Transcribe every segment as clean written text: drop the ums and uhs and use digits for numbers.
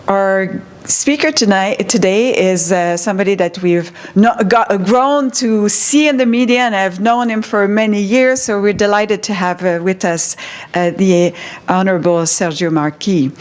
Our speaker today is somebody that we've grown to see in the media, and I've known him for many years, so we're delighted to have with us the Honorable Sergio Marchi.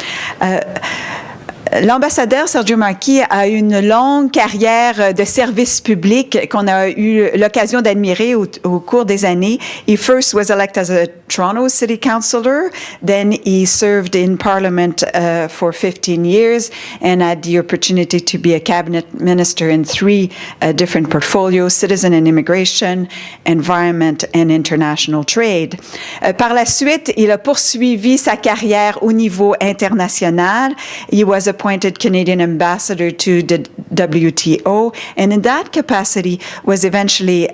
L'ambassadeur Sergio Marchi a une longue carrière de service public qu'on a eu l'occasion d'admirer au cours des années. He first was elected as a Toronto City Councillor, then he served in Parliament for 15 years and had the opportunity to be a cabinet minister in 3 different portfolios: citizen and immigration, environment and international trade. Par la suite, il a poursuivi sa carrière au niveau international. He was appointed Canadian ambassador to the WTO, and in that capacity was eventually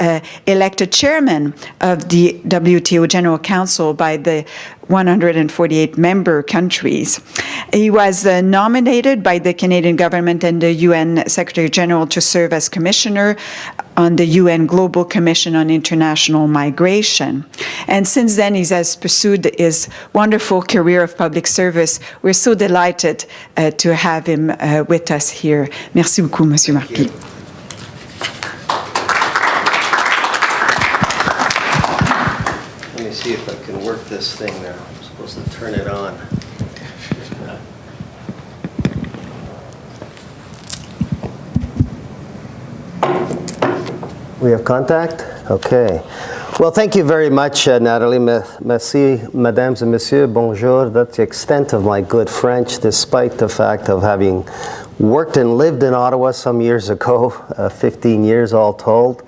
elected chairman of the WTO General Council by the 148 member countries. He was nominated by the Canadian government and the UN Secretary General to serve as commissioner on the UN Global Commission on International Migration. And since then, he has pursued his wonderful career of public service. We're so delighted to have him with us here. Merci beaucoup, Monsieur Marchi. Let me see if I can work this thing now. I'm supposed to turn it on. We have contact? Okay. Well, thank you very much, Natalie. Merci, mesdames et messieurs. Bonjour. That's the extent of my good French, despite the fact of having worked and lived in Ottawa some years ago, 15 years all told,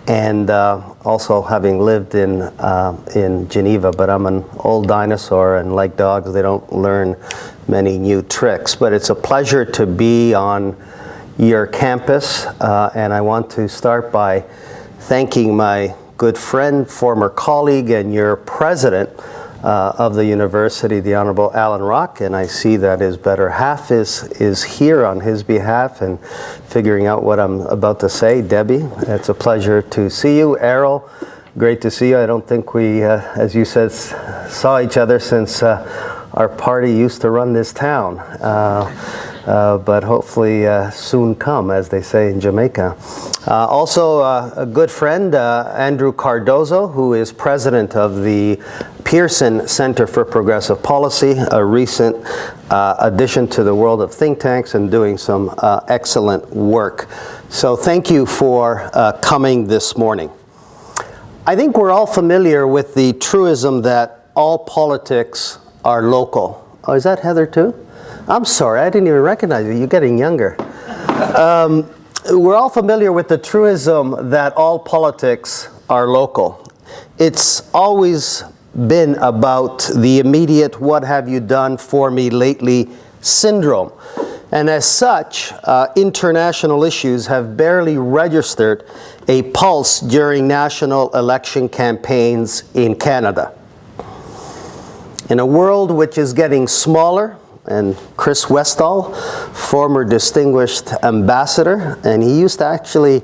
and also having lived in Geneva. But I'm an old dinosaur, and like dogs, they don't learn many new tricks. But it's a pleasure to be on your campus, and I want to start by thanking my good friend, former colleague, and your president of the university, the Honorable Alan Rock, and I see that his better half is here on his behalf and figuring out what I'm about to say. Debbie, it's a pleasure to see you. Errol, great to see you. I don't think we, as you said, saw each other since our party used to run this town. But hopefully soon come, as they say in Jamaica. Also, a good friend, Andrew Cardozo, who is president of the Pearson Center for Progressive Policy, a recent addition to the world of think tanks and doing some excellent work. So thank you for coming this morning. I think we're all familiar with the truism that all politics are local. Oh, is that Heather too? I'm sorry, I didn't even recognize you. You're getting younger. We're all familiar with the truism that all politics are local. It's always been about the immediate what have you done for me lately syndrome. And as such, international issues have barely registered a pulse during national election campaigns in Canada. In a world which is getting smaller, and Chris Westall, former distinguished ambassador, and he used to actually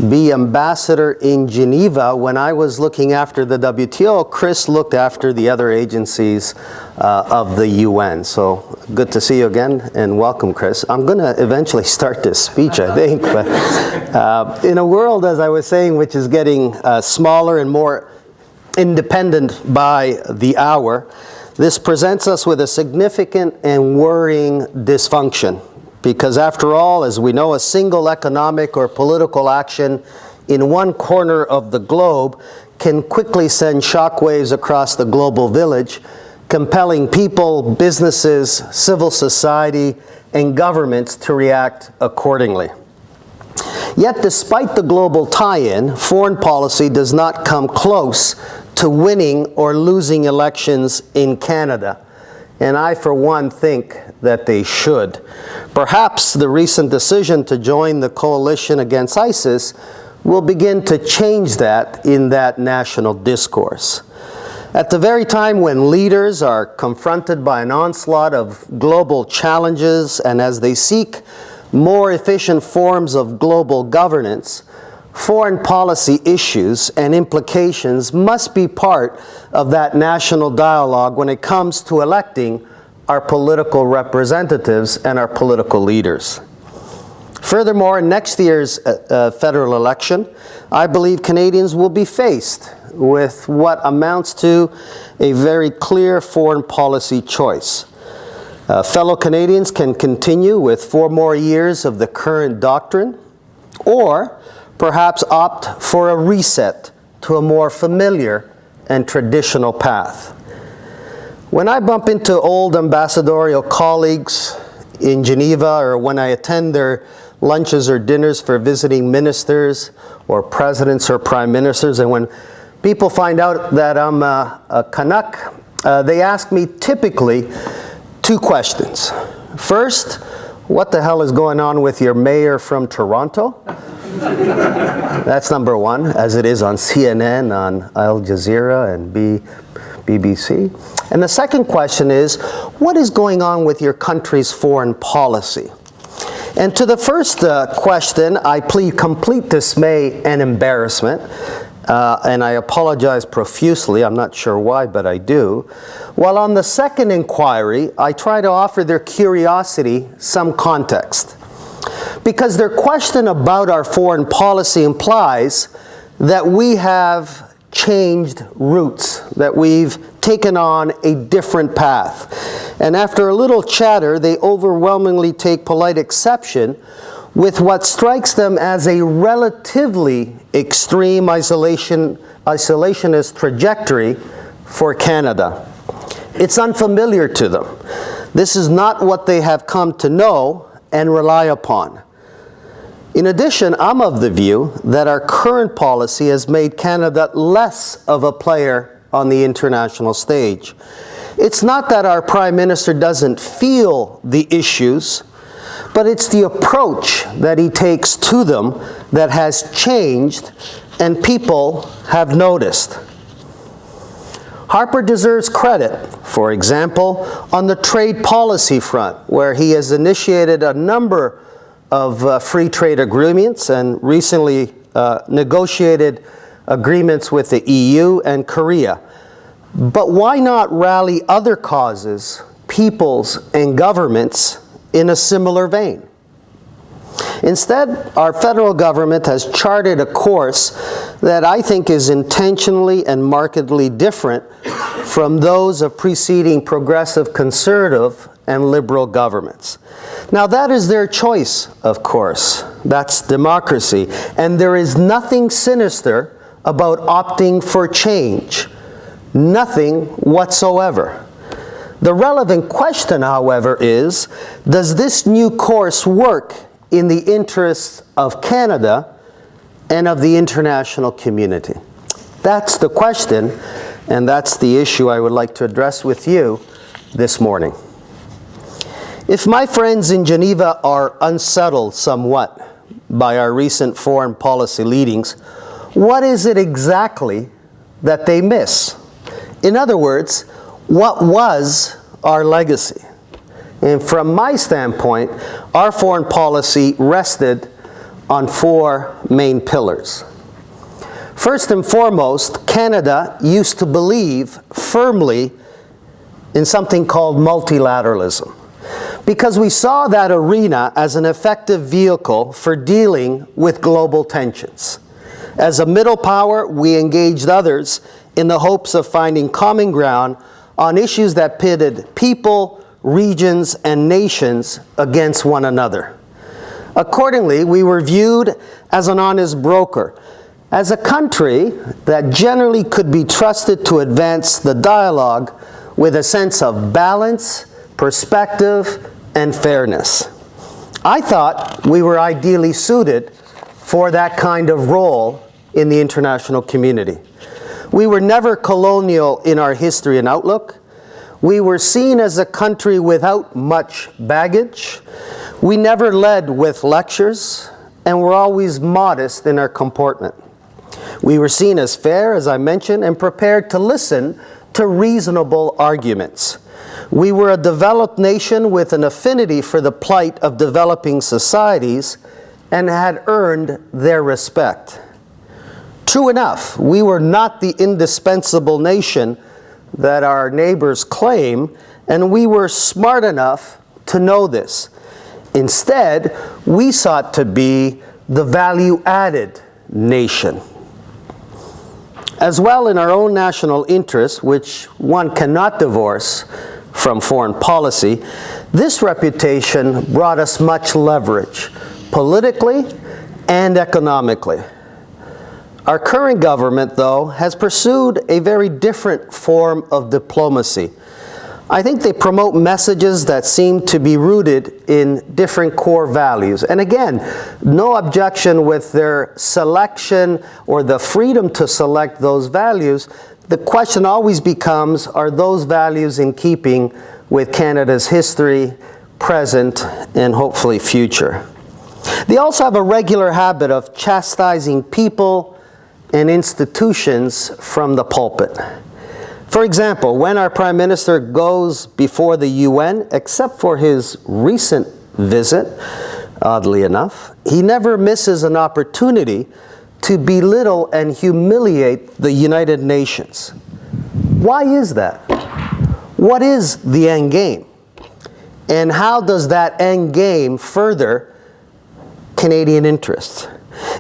be ambassador in Geneva when I was looking after the WTO. Chris looked after the other agencies of the UN. So good to see you again, and welcome, Chris. I'm going to eventually start this speech, I think. But in a world, as I was saying, which is getting smaller and more independent by the hour, this presents us with a significant and worrying dysfunction, because after all, as we know, a single economic or political action in one corner of the globe can quickly send shockwaves across the global village, compelling people, businesses, civil society, and governments to react accordingly. Yet, despite the global tie-in, foreign policy does not come close to winning or losing elections in Canada. And I, for one, think that they should. Perhaps the recent decision to join the coalition against ISIS will begin to change that in that national discourse. At the very time when leaders are confronted by an onslaught of global challenges, and as they seek more efficient forms of global governance, foreign policy issues and implications must be part of that national dialogue when it comes to electing our political representatives and our political leaders. Furthermore, in next year's federal election, I believe Canadians will be faced with what amounts to a very clear foreign policy choice. Fellow Canadians can continue with 4 more years of the current doctrine, or perhaps opt for a reset to a more familiar and traditional path. When I bump into old ambassadorial colleagues in Geneva, or when I attend their lunches or dinners for visiting ministers or presidents or prime ministers, and when people find out that I'm a Canuck, they ask me typically 2 questions. First, what the hell is going on with your mayor from Toronto? That's number 1, as it is on CNN, on Al Jazeera and BBC. And the second question is, what is going on with your country's foreign policy? And to the first question, I plead complete dismay and embarrassment. And I apologize profusely. I'm not sure why, but I do. While on the second inquiry, I try to offer their curiosity some context. Because their question about our foreign policy implies that we have changed routes, that we've taken on a different path. And after a little chatter, they overwhelmingly take polite exception with what strikes them as a relatively extreme isolationist trajectory for Canada. It's unfamiliar to them. This is not what they have come to know and rely upon. In addition, I'm of the view that our current policy has made Canada less of a player on the international stage. It's not that our Prime Minister doesn't feel the issues, but it's the approach that he takes to them that has changed, and people have noticed. Harper deserves credit, for example, on the trade policy front, where he has initiated a number of free trade agreements and recently negotiated agreements with the EU and Korea. But why not rally other causes, peoples, and governments in a similar vein? Instead, our federal government has charted a course that I think is intentionally and markedly different from those of preceding progressive, conservative, and liberal governments. Now, that is their choice, of course. That's democracy. And there is nothing sinister about opting for change. Nothing whatsoever. The relevant question, however, is, does this new course work in the interests of Canada and of the international community? That's the question, and that's the issue I would like to address with you this morning. If my friends in Geneva are unsettled somewhat by our recent foreign policy leadings, what is it exactly that they miss? In other words, what was our legacy? And from my standpoint, our foreign policy rested on 4 main pillars. First and foremost, Canada used to believe firmly in something called multilateralism, because we saw that arena as an effective vehicle for dealing with global tensions. As a middle power, we engaged others in the hopes of finding common ground on issues that pitted people, regions, and nations against one another. Accordingly, we were viewed as an honest broker, as a country that generally could be trusted to advance the dialogue with a sense of balance, perspective, and fairness. I thought we were ideally suited for that kind of role in the international community. We were never colonial in our history and outlook. We were seen as a country without much baggage. We never led with lectures, and were always modest in our comportment. We were seen as fair, as I mentioned, and prepared to listen to reasonable arguments. We were a developed nation with an affinity for the plight of developing societies and had earned their respect. True enough, we were not the indispensable nation that our neighbors claim, and we were smart enough to know this. Instead, we sought to be the value-added nation. As well, in our own national interest, which one cannot divorce from foreign policy, this reputation brought us much leverage, politically and economically. Our current government, though, has pursued a very different form of diplomacy. I think they promote messages that seem to be rooted in different core values. And again, no objection with their selection or the freedom to select those values. The question always becomes, are those values in keeping with Canada's history, present, and hopefully future? They also have a regular habit of chastising people and institutions from the pulpit. For example, when our Prime Minister goes before the UN, except for his recent visit, oddly enough, he never misses an opportunity to belittle and humiliate the United Nations. Why is that? What is the end game? And how does that end game further Canadian interests?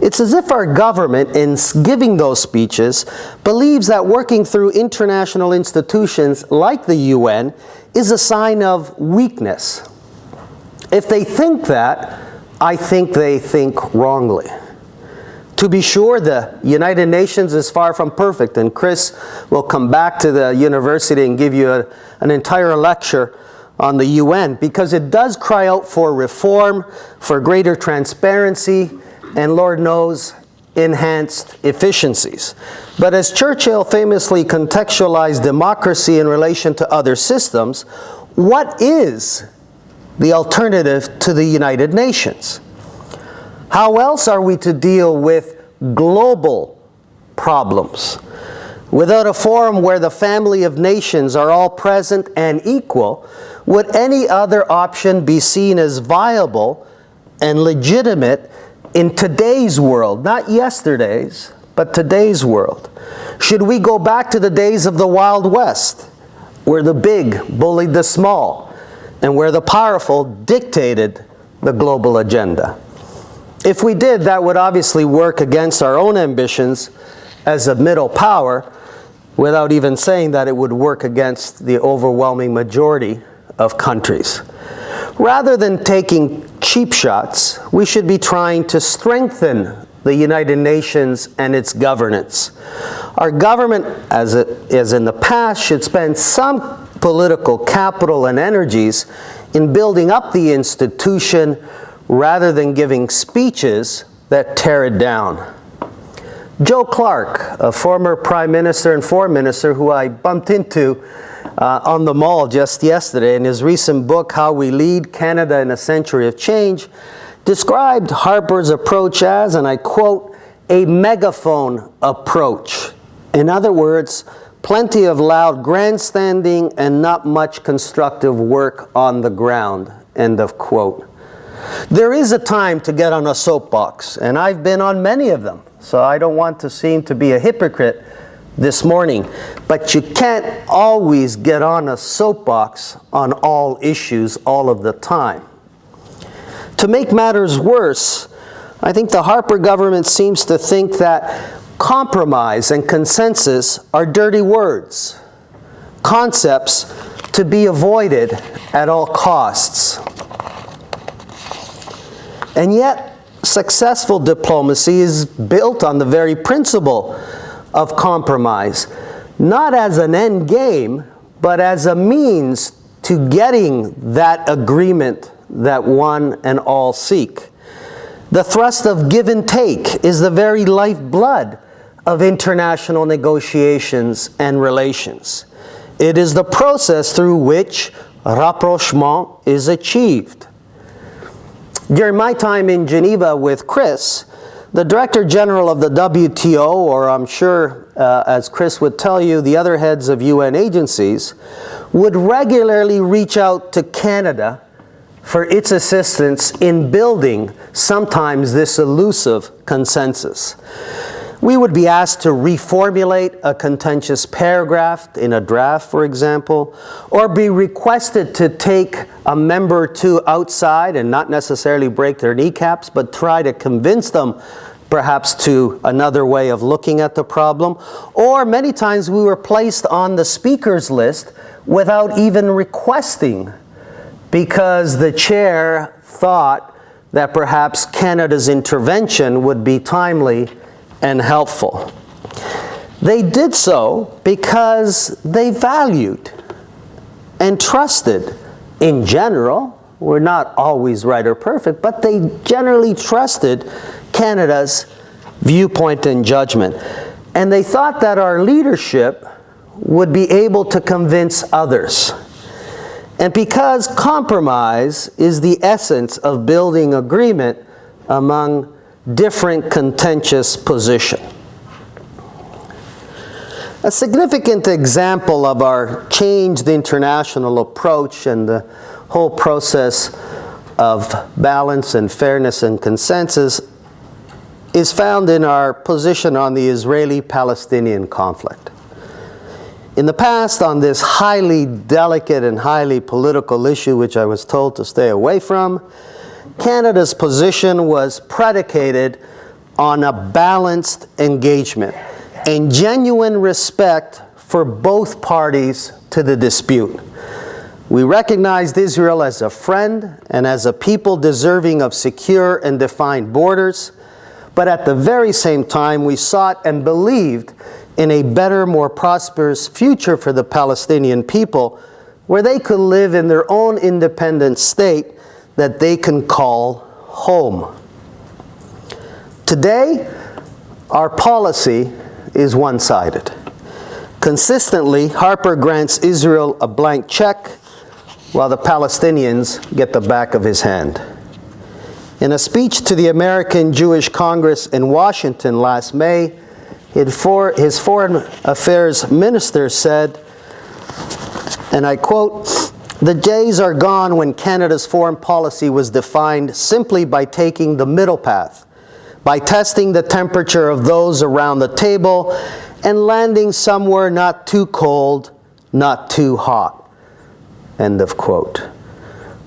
It's as if our government, in giving those speeches, believes that working through international institutions like the UN is a sign of weakness. If they think that, I think they think wrongly. To be sure, the United Nations is far from perfect, and Chris will come back to the university and give you an entire lecture on the UN, because it does cry out for reform, for greater transparency, and Lord knows, enhanced efficiencies. But as Churchill famously contextualized democracy in relation to other systems, what is the alternative to the United Nations? How else are we to deal with global problems? Without a forum where the family of nations are all present and equal, would any other option be seen as viable and legitimate in today's world, not yesterday's, but today's world? Should we go back to the days of the Wild West, where the big bullied the small, and where the powerful dictated the global agenda? If we did, that would obviously work against our own ambitions as a middle power, without even saying that it would work against the overwhelming majority of countries. Rather than taking cheap shots, we should be trying to strengthen the United Nations and its governance. Our government, as in the past, should spend some political capital and energies in building up the institution rather than giving speeches that tear it down. Joe Clark, a former Prime Minister and Foreign Minister who I bumped into on the mall just yesterday, in his recent book, How We Lead Canada in a Century of Change, described Harper's approach as, and I quote, a megaphone approach. In other words, plenty of loud grandstanding and not much constructive work on the ground, end of quote. There is a time to get on a soapbox, and I've been on many of them, so I don't want to seem to be a hypocrite this morning, but you can't always get on a soapbox on all issues all of the time. To make matters worse, I think the Harper government seems to think that compromise and consensus are dirty words, concepts to be avoided at all costs. And yet, successful diplomacy is built on the very principle of compromise, not as an end game, but as a means to getting that agreement that one and all seek. The thrust of give and take is the very lifeblood of international negotiations and relations. It is the process through which rapprochement is achieved. During my time in Geneva with Chris, the Director General of the WTO, or I'm sure, as Chris would tell you, the other heads of UN agencies, would regularly reach out to Canada for its assistance in building sometimes this elusive consensus. We would be asked to reformulate a contentious paragraph in a draft, for example, or be requested to take a member or two outside and not necessarily break their kneecaps, but try to convince them perhaps to another way of looking at the problem. Or many times we were placed on the speakers list without even requesting, because the chair thought that perhaps Canada's intervention would be timely and helpful. They did so because they valued and trusted, in general, we're not always right or perfect, but they generally trusted Canada's viewpoint and judgment. And they thought that our leadership would be able to convince others. And because compromise is the essence of building agreement among different contentious positions. A significant example of our changed international approach and the whole process of balance and fairness and consensus is found in our position on the Israeli-Palestinian conflict. In the past, on this highly delicate and highly political issue, which I was told to stay away from, Canada's position was predicated on a balanced engagement and genuine respect for both parties to the dispute. We recognized Israel as a friend and as a people deserving of secure and defined borders, but at the very same time we sought and believed in a better, more prosperous future for the Palestinian people, where they could live in their own independent state that they can call home. Today, our policy is one-sided. Consistently, Harper grants Israel a blank check while the Palestinians get the back of his hand. In a speech to the American Jewish Congress in Washington last May, his Foreign Affairs Minister said, and I quote, "The days are gone when Canada's foreign policy was defined simply by taking the middle path, by testing the temperature of those around the table and landing somewhere not too cold, not too hot." End of quote.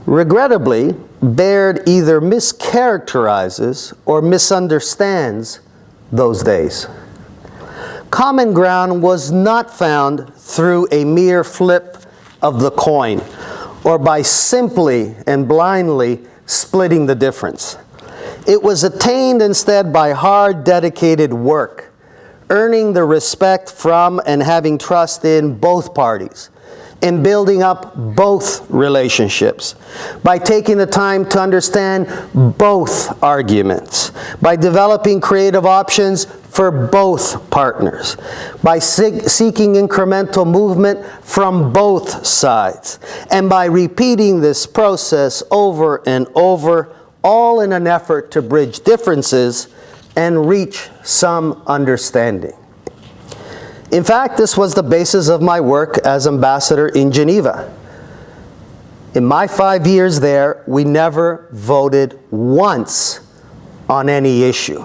Regrettably, Baird either mischaracterizes or misunderstands those days. Common ground was not found through a mere flip of the coin or by simply and blindly splitting the difference. It was attained instead by hard, dedicated work, earning the respect from and having trust in both parties, in building up both relationships, by taking the time to understand both arguments, by developing creative options for both partners, by seeking incremental movement from both sides, and by repeating this process over and over, all in an effort to bridge differences and reach some understanding. In fact, this was the basis of my work as ambassador in Geneva. In my 5 years there, we never voted once on any issue.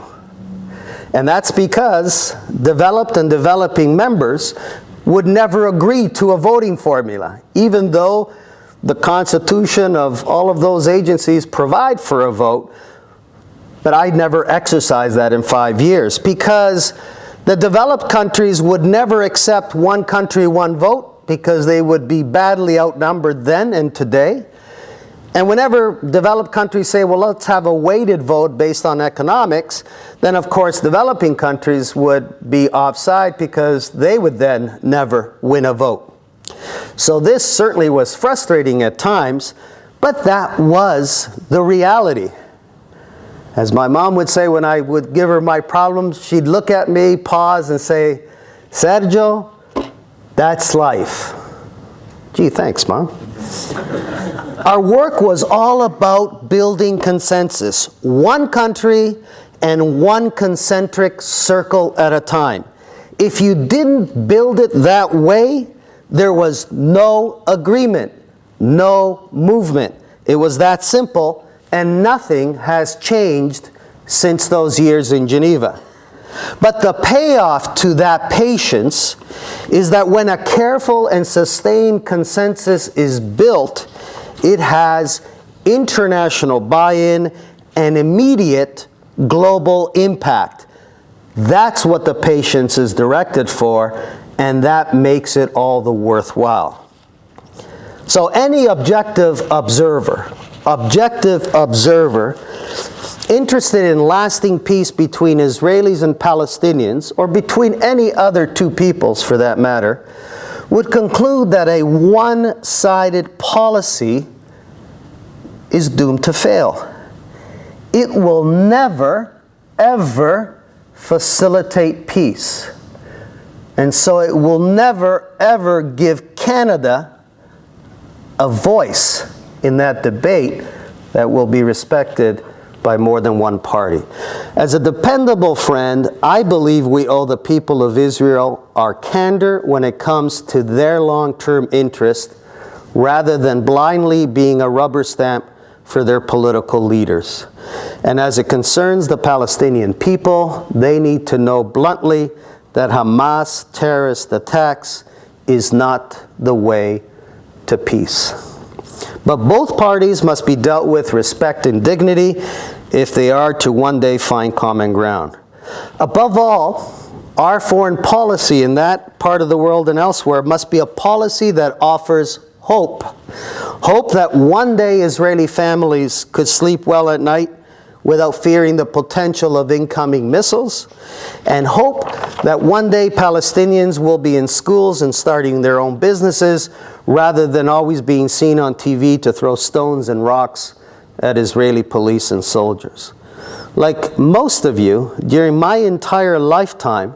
And that's because developed and developing members would never agree to a voting formula, even though the constitution of all of those agencies provide for a vote. But I never exercised that in 5 years, because the developed countries would never accept one country, one vote, because they would be badly outnumbered then and today. And whenever developed countries say, well, let's have a weighted vote based on economics, then of course developing countries would be offside, because they would then never win a vote. So this certainly was frustrating at times, but that was the reality. As my mom would say when I would give her my problems, she'd look at me, pause, and say, "Sergio, that's life." Gee, thanks, Mom. Our work was all about building consensus, one country and one concentric circle at a time. If you didn't build it that way, there was no agreement, no movement. It was that simple, and nothing has changed since those years in Geneva. But the payoff to that patience is that when a careful and sustained consensus is built, it has international buy-in and immediate global impact. That's what the patience is directed for, and that makes it all the worthwhile. So any objective observer interested in lasting peace between Israelis and Palestinians, or between any other two peoples for that matter, would conclude that a one-sided policy is doomed to fail. It will never, ever facilitate peace. And so it will never, ever give Canada a voice in that debate that will be respected by more than one party. As a dependable friend, I believe we owe the people of Israel our candor when it comes to their long-term interest, rather than blindly being a rubber stamp for their political leaders. And as it concerns the Palestinian people, they need to know bluntly that Hamas terrorist attacks is not the way to peace. But both parties must be dealt with respect and dignity if they are to one day find common ground. Above all, our foreign policy in that part of the world and elsewhere must be a policy that offers hope. Hope that one day Israeli families could sleep well at night without fearing the potential of incoming missiles, and hope that one day Palestinians will be in schools and starting their own businesses rather than always being seen on TV to throw stones and rocks at Israeli police and soldiers. Like most of you, during my entire lifetime,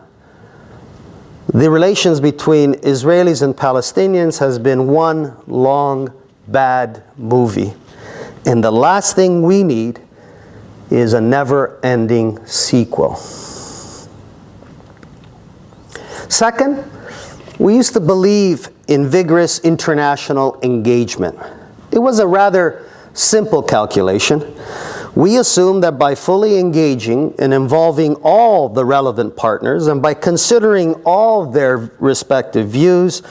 the relations between Israelis and Palestinians has been one long, bad movie. And the last thing we need is a never-ending sequel. Second, we used to believe in vigorous international engagement. It was a rather simple calculation. We assumed that by fully engaging and involving all the relevant partners, and by considering all their respective views,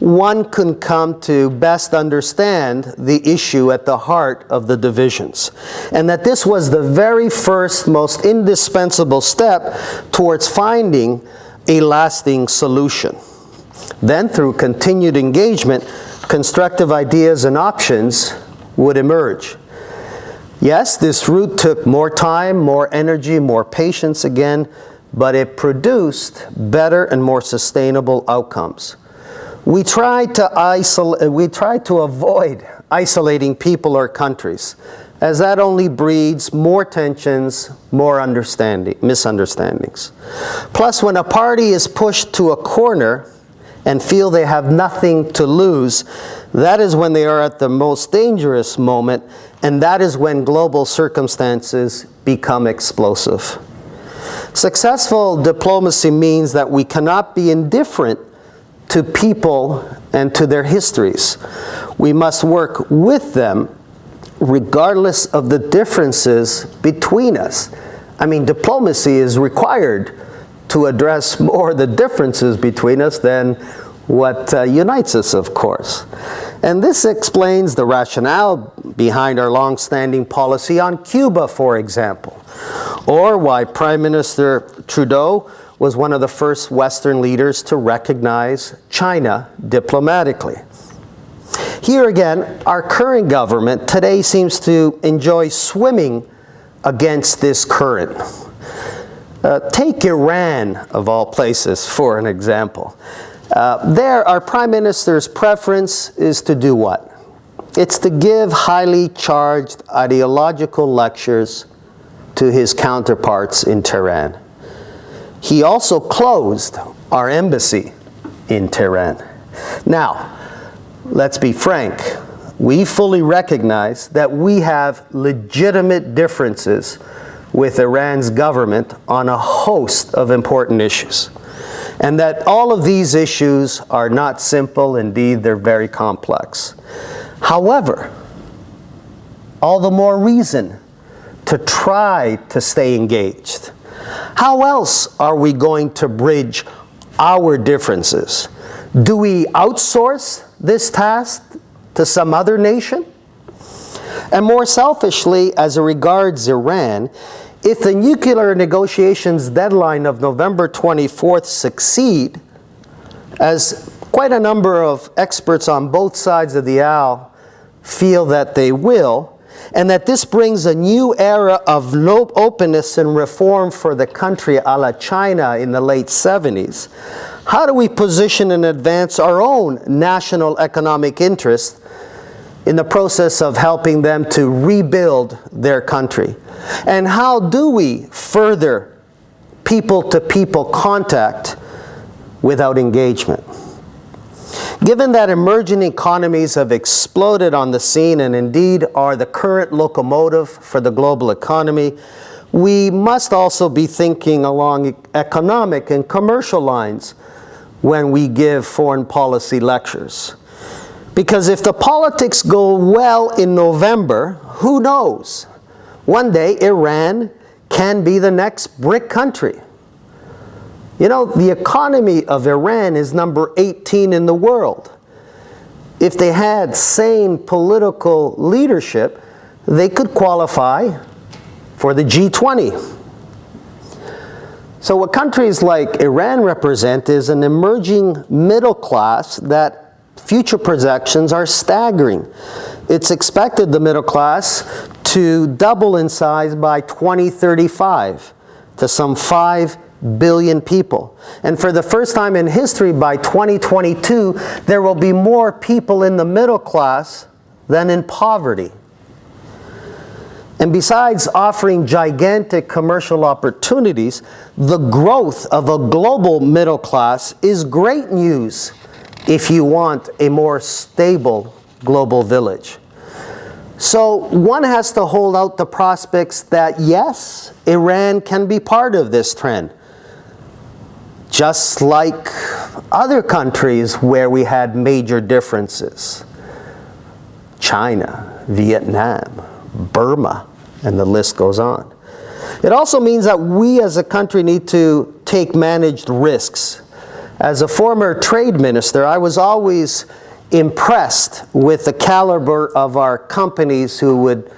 one can come to best understand the issue at the heart of the divisions. And that this was the very first, most indispensable step towards finding a lasting solution. Then, through continued engagement, constructive ideas and options would emerge. Yes, this route took more time, more energy, more patience again, but it produced better and more sustainable outcomes. We tried to avoid isolating people or countries, as that only breeds more tensions, more misunderstandings. Plus, when a party is pushed to a corner and feel they have nothing to lose, that is when they are at the most dangerous moment, and that is when global circumstances become explosive. Successful diplomacy means that we cannot be indifferent to people and to their histories. We must work with them regardless of the differences between us. I mean, diplomacy is required to address more the differences between us than what unites us, of course. And this explains the rationale behind our long-standing policy on Cuba, for example, or why Prime Minister Trudeau was one of the first Western leaders to recognize China diplomatically. Here again, our current government today seems to enjoy swimming against this current. Take Iran, of all places, for an example. There, our Prime Minister's preference is to do what? It's to give highly charged ideological lectures to his counterparts in Tehran. He also closed our embassy in Tehran. Now, let's be frank. We fully recognize that we have legitimate differences with Iran's government on a host of important issues, and that all of these issues are not simple. Indeed, they're very complex. However, all the more reason to try to stay engaged. how else are we going to bridge our differences? Do we outsource this task to some other nation? And more selfishly, as it regards Iran, if the nuclear negotiations deadline of November 24th succeed, as quite a number of experts on both sides of the aisle feel that they will, and that this brings a new era of openness and reform for the country a la China in the late 70s, how do we position and advance our own national economic interests in the process of helping them to rebuild their country? And how do we further people-to-people contact without engagement? Given that emerging economies have exploded on the scene and indeed are the current locomotive for the global economy, we must also be thinking along economic and commercial lines when we give foreign policy lectures. Because if the politics go well in November, who knows? One day Iran can be the next BRIC country. You know, the economy of Iran is number 18 in the world. If they had sane political leadership, they could qualify for the G20. So what countries like Iran represent is an emerging middle class that future projections are staggering. It's expected the middle class to double in size by 2035 to some 5 billion people. And for the first time in history, by 2022, there will be more people in the middle class than in poverty. And besides offering gigantic commercial opportunities, the growth of a global middle class is great news if you want a more stable global village. So one has to hold out the prospects that yes, Iran can be part of this trend. Just like other countries where we had major differences. China, Vietnam, Burma, and the list goes on. It also means that we as a country need to take managed risks. As a former trade minister, I was always impressed with the caliber of our companies who would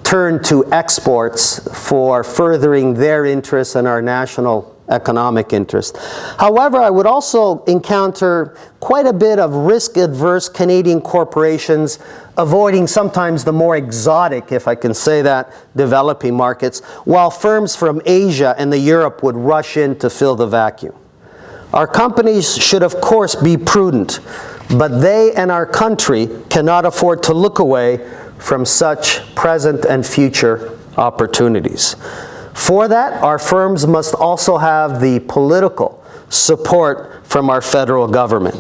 turn to exports for furthering their interests and our national economic interest. However, I would also encounter quite a bit of risk-adverse Canadian corporations avoiding sometimes the more exotic, if I can say that, developing markets, while firms from Asia and the Europe would rush in to fill the vacuum. Our companies should, of course, be prudent, but they and our country cannot afford to look away from such present and future opportunities. For that, our firms must also have the political support from our federal government.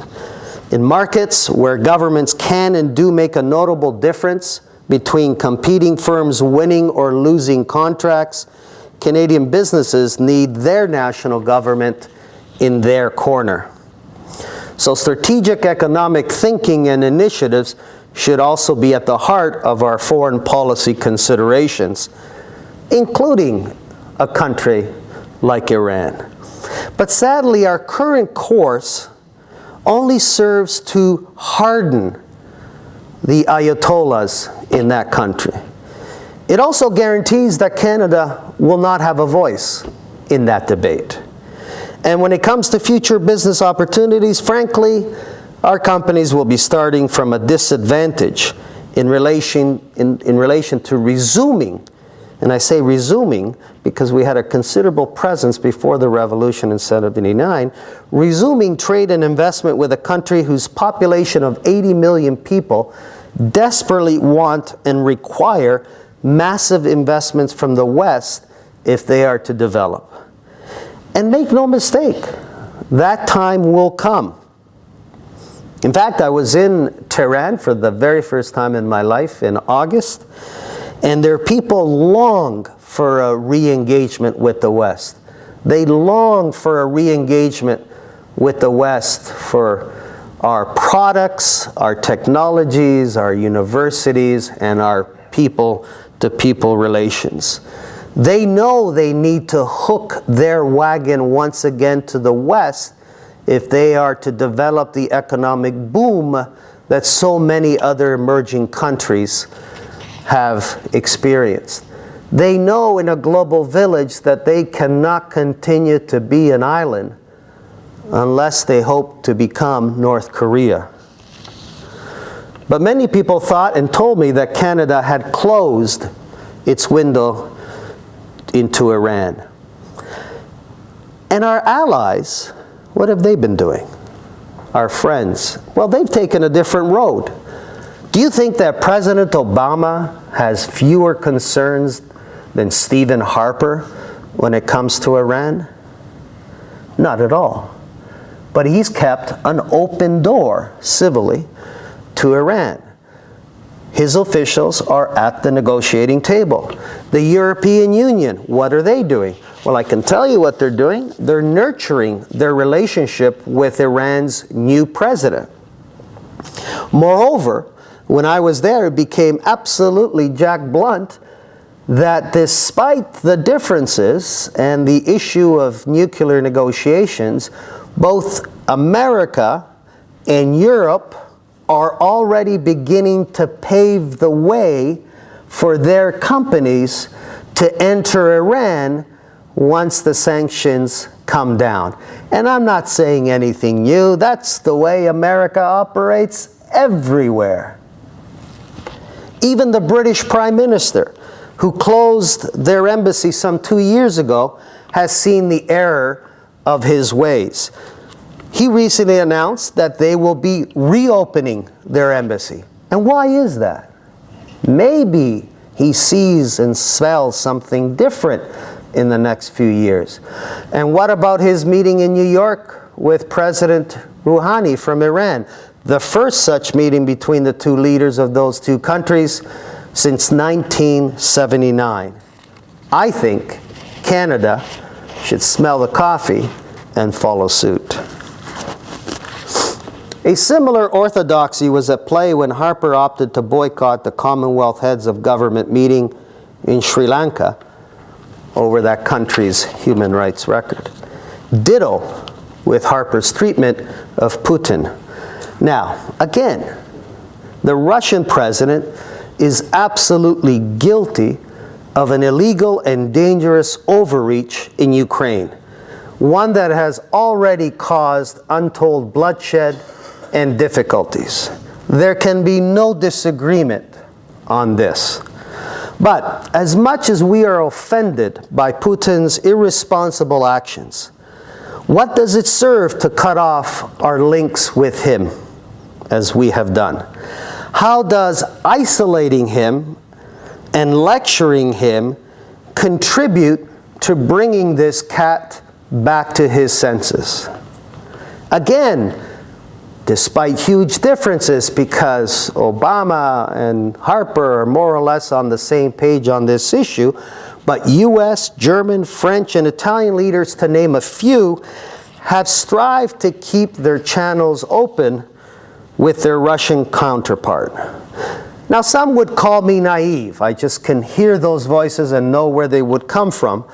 In markets where governments can and do make a notable difference between competing firms winning or losing contracts, Canadian businesses need their national government in their corner. So strategic economic thinking and initiatives should also be at the heart of our foreign policy considerations, including a country like Iran. But sadly, our current course only serves to harden the ayatollahs in that country. It also guarantees that Canada will not have a voice in that debate. And when it comes to future business opportunities, frankly, our companies will be starting from a disadvantage in relation to resuming. And I say resuming because we had a considerable presence before the revolution in 79, resuming trade and investment with a country whose population of 80 million people desperately want and require massive investments from the West if they are to develop. And make no mistake, that time will come. In fact, I was in Tehran for the very first time in my life in August, and their people long for a re-engagement with the West. They long for a re-engagement with the West for our products, our technologies, our universities, and our people-to-people relations. They know they need to hook their wagon once again to the West if they are to develop the economic boom that so many other emerging countries have experienced. They know in a global village that they cannot continue to be an island unless they hope to become North Korea. But many people thought and told me that Canada had closed its window into Iran. And our allies, what have they been doing? Our friends, well, they've taken a different road. Do you think that President Obama has fewer concerns than Stephen Harper when it comes to Iran? Not at all. But he's kept an open door, civilly, to Iran. His officials are at the negotiating table. The European Union, what are they doing? Well, I can tell you what they're doing. They're nurturing their relationship with Iran's new president. Moreover, when I was there, it became absolutely Jack Blunt that despite the differences and the issue of nuclear negotiations, both America and Europe are already beginning to pave the way for their companies to enter Iran once the sanctions come down. And I'm not saying anything new. That's the way America operates everywhere. Even the British Prime Minister, who closed their embassy some 2 years ago, has seen the error of his ways. He recently announced that they will be reopening their embassy. And why is that? Maybe he sees and smells something different in the next few years. And what about his meeting in New York with President Rouhani from Iran? The first such meeting between the two leaders of those two countries since 1979. I think Canada should smell the coffee and follow suit. A similar orthodoxy was at play when Harper opted to boycott the Commonwealth Heads of Government meeting in Sri Lanka over that country's human rights record. Ditto with Harper's treatment of Putin. Now, again, the Russian president is absolutely guilty of an illegal and dangerous overreach in Ukraine, one that has already caused untold bloodshed and difficulties. There can be no disagreement on this. But as much as we are offended by Putin's irresponsible actions, what does it serve to cut off our links with him, as we have done? How does isolating him and lecturing him contribute to bringing this cat back to his senses? Again, despite huge differences, because Obama and Harper are more or less on the same page on this issue, but US, German, French, and Italian leaders, to name a few, have strived to keep their channels open with their Russian counterpart. Now, some would call me naive. I just can hear those voices and know where they would come from.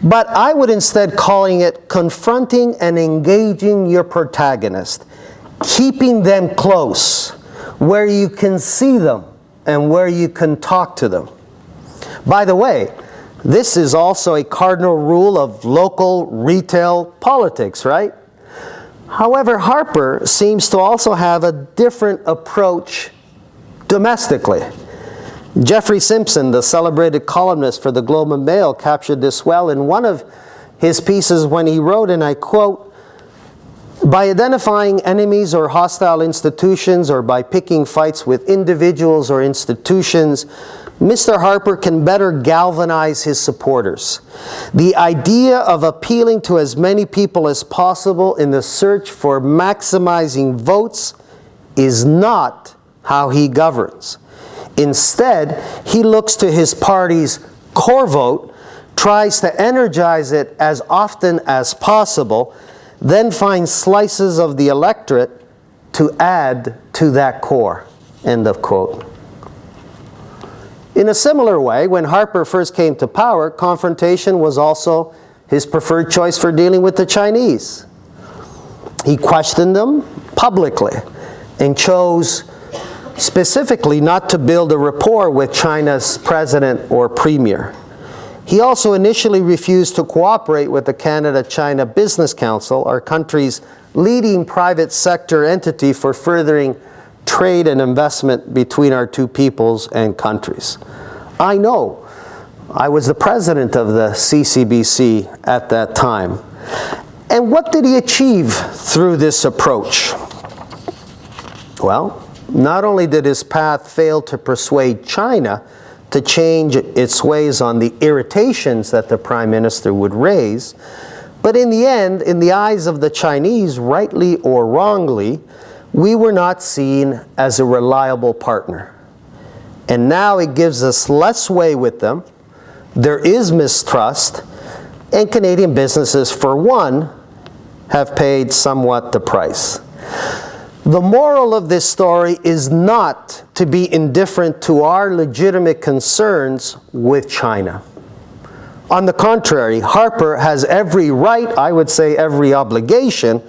But I would instead calling it confronting and engaging your protagonist, keeping them close, where you can see them and where you can talk to them. By the way, this is also a cardinal rule of local retail politics, right? However, Harper seems to also have a different approach domestically. Jeffrey Simpson, the celebrated columnist for the Globe and Mail, captured this well in one of his pieces when he wrote, and I quote, "By identifying enemies or hostile institutions, or by picking fights with individuals or institutions, Mr. Harper can better galvanize his supporters. The idea of appealing to as many people as possible in the search for maximizing votes is not how he governs. Instead, he looks to his party's core vote, tries to energize it as often as possible, then finds slices of the electorate to add to that core." End of quote. In a similar way, when Harper first came to power, confrontation was also his preferred choice for dealing with the Chinese. He questioned them publicly and chose specifically not to build a rapport with China's president or premier. He also initially refused to cooperate with the Canada-China Business Council, our country's leading private sector entity for furthering trade and investment between our two peoples and countries. I know. I was the president of the CCBC at that time. And what did he achieve through this approach? Well, not only did his path fail to persuade China to change its ways on the irritations that the Prime Minister would raise, but in the end, in the eyes of the Chinese, rightly or wrongly, we were not seen as a reliable partner. And now it gives us less way with them, there is mistrust, and Canadian businesses, for one, have paid somewhat the price. The moral of this story is not to be indifferent to our legitimate concerns with China. On the contrary, Harper has every right, I would say every obligation,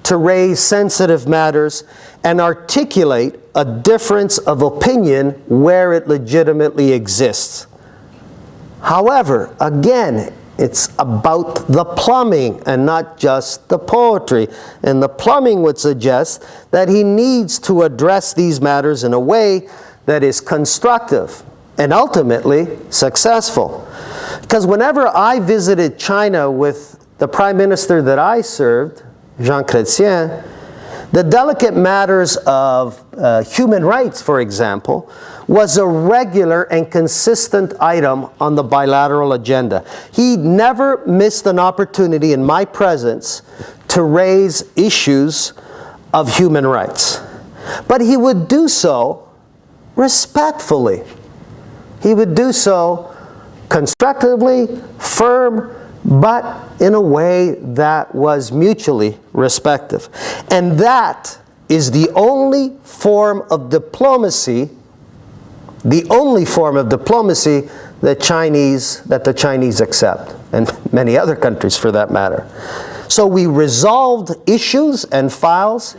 to raise sensitive matters and articulate a difference of opinion where it legitimately exists. However, again, it's about the plumbing and not just the poetry. And the plumbing would suggest that he needs to address these matters in a way that is constructive and ultimately successful. Because whenever I visited China with the Prime Minister that I served, Jean Chrétien, the delicate matters of human rights, for example, was a regular and consistent item on the bilateral agenda. He never missed an opportunity in my presence to raise issues of human rights. But he would do so respectfully. He would do so constructively, firm, but in a way that was mutually respectful. And that is the only form of diplomacy, the only form of diplomacy that the Chinese accept, and many other countries for that matter. So we resolved issues and files,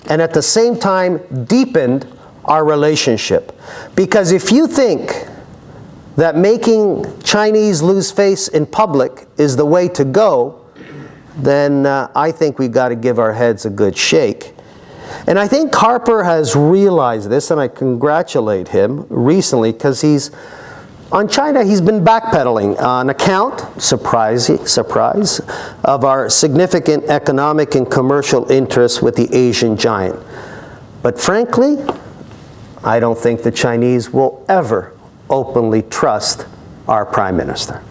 and at the same time deepened our relationship. Because if you think that making Chinese lose face in public is the way to go, then I think we've got to give our heads a good shake. And I think Harper has realized this, and I congratulate him recently, because on China, he's been backpedaling on account, surprise, of our significant economic and commercial interests with the Asian giant. But frankly, I don't think the Chinese will ever openly trust our Prime Minister.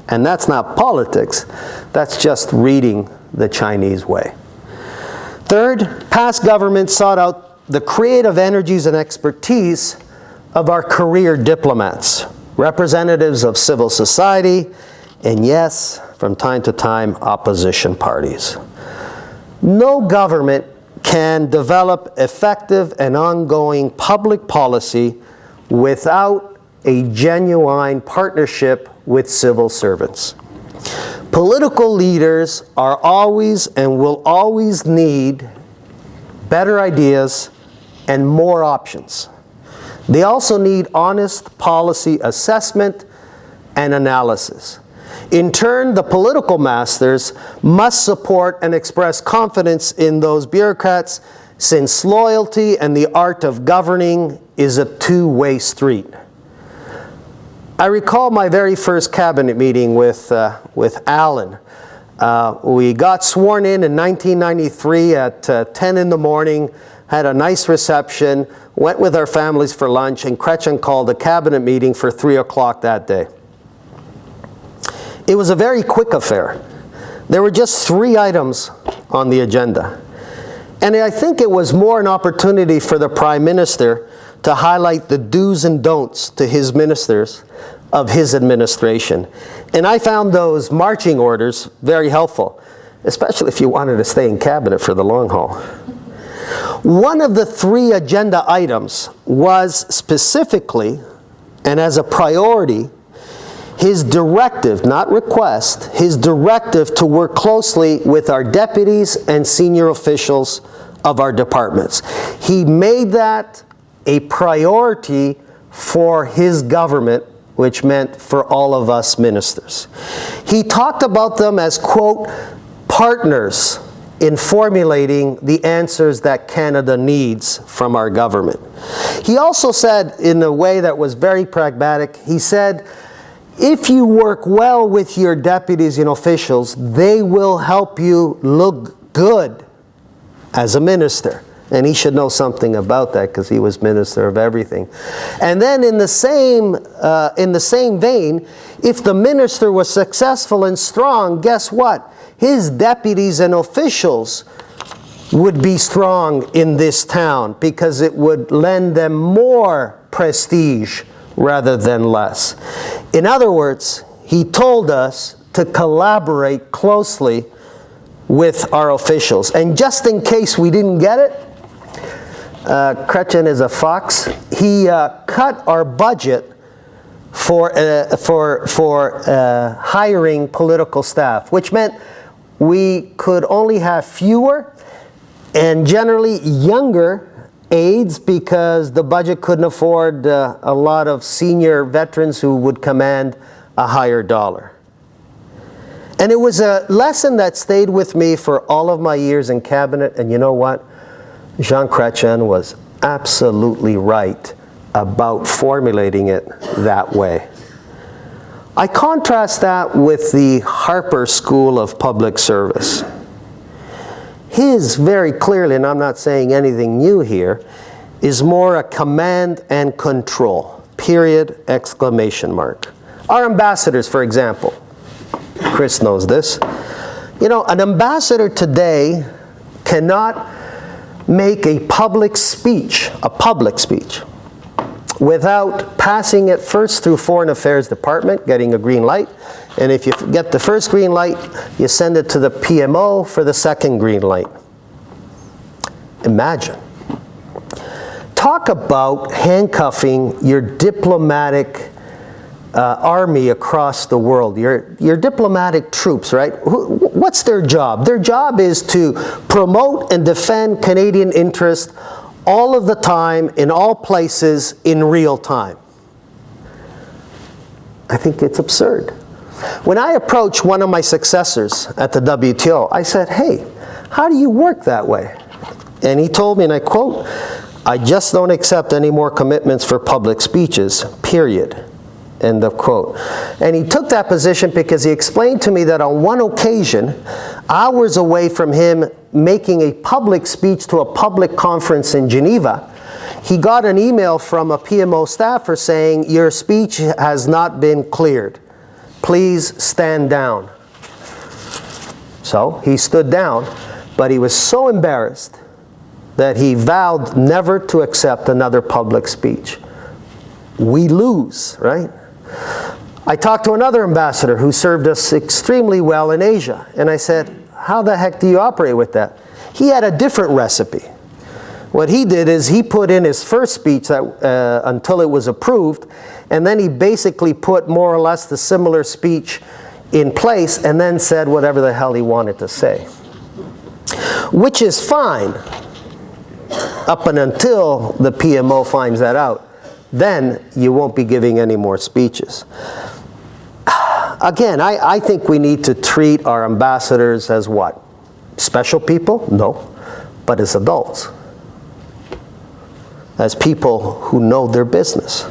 And that's not politics, that's just reading the Chinese way. Third, past governments sought out the creative energies and expertise of our career diplomats, representatives of civil society, and yes, from time to time, opposition parties. No government can develop effective and ongoing public policy without a genuine partnership with civil servants. Political leaders are always and will always need better ideas and more options. They also need honest policy assessment and analysis. In turn, the political masters must support and express confidence in those bureaucrats, since loyalty and the art of governing is a two-way street. I recall my very first cabinet meeting with Alan. We got sworn in 1993 at 10 in the morning, had a nice reception, went with our families for lunch, and Chrétien called a cabinet meeting for 3 o'clock that day. It was a very quick affair. There were just 3 items on the agenda. And I think it was more an opportunity for the Prime Minister to highlight the do's and don'ts to his ministers of his administration. And I found those marching orders very helpful, especially if you wanted to stay in cabinet for the long haul. One of the 3 agenda items was specifically and as a priority, his directive, not request, his directive to work closely with our deputies and senior officials of our departments. He made that a priority for his government, which meant for all of us ministers. He talked about them as, quote, partners in formulating the answers that Canada needs from our government. He also said, in a way that was very pragmatic, he said, if you work well with your deputies and officials, they will help you look good as a minister. And he should know something about that because he was minister of everything. And then in the same vein, if the minister was successful and strong, guess what? His deputies and officials would be strong in this town because it would lend them more prestige rather than less. In other words, he told us to collaborate closely with our officials. And just in case we didn't get it, Chrétien is a fox. He cut our budget for hiring political staff, which meant we could only have fewer and generally younger aides because the budget couldn't afford a lot of senior veterans who would command a higher dollar. And it was a lesson that stayed with me for all of my years in cabinet, and you know what? Jean Chrétien was absolutely right about formulating it that way. I contrast that with the Harper School of Public Service. His, very clearly, and I'm not saying anything new here, is more a command and control, period, exclamation mark. Our ambassadors, for example, Chris knows this. You know, an ambassador today cannot make a public speech, without passing it first through Foreign Affairs Department, getting a green light. And if you get the first green light, you send it to the PMO for the second green light. Imagine. Talk about handcuffing your diplomatic army across the world, your diplomatic troops, right? What's their job? Their job is to promote and defend Canadian interests all of the time, in all places, in real time. I think it's absurd. When I approached one of my successors at the WTO, I said, hey, how do you work that way? And he told me, and I quote, I just don't accept any more commitments for public speeches, period. End of quote. And he took that position because he explained to me that on one occasion, hours away from him making a public speech to a public conference in Geneva, he got an email from a PMO staffer saying, your speech has not been cleared. Please stand down. So he stood down, but he was so embarrassed that he vowed never to accept another public speech. We lose, right? I talked to another ambassador who served us extremely well in Asia, and I said, how the heck do you operate with that? He had a different recipe. What he did is he put in his first speech that, until it was approved, and then he basically put more or less the similar speech in place and then said whatever the hell he wanted to say. Which is fine, up and until the PMO finds that out. Then you won't be giving any more speeches. Again, I think we need to treat our ambassadors as what? Special people? No. But as adults. As people who know their business.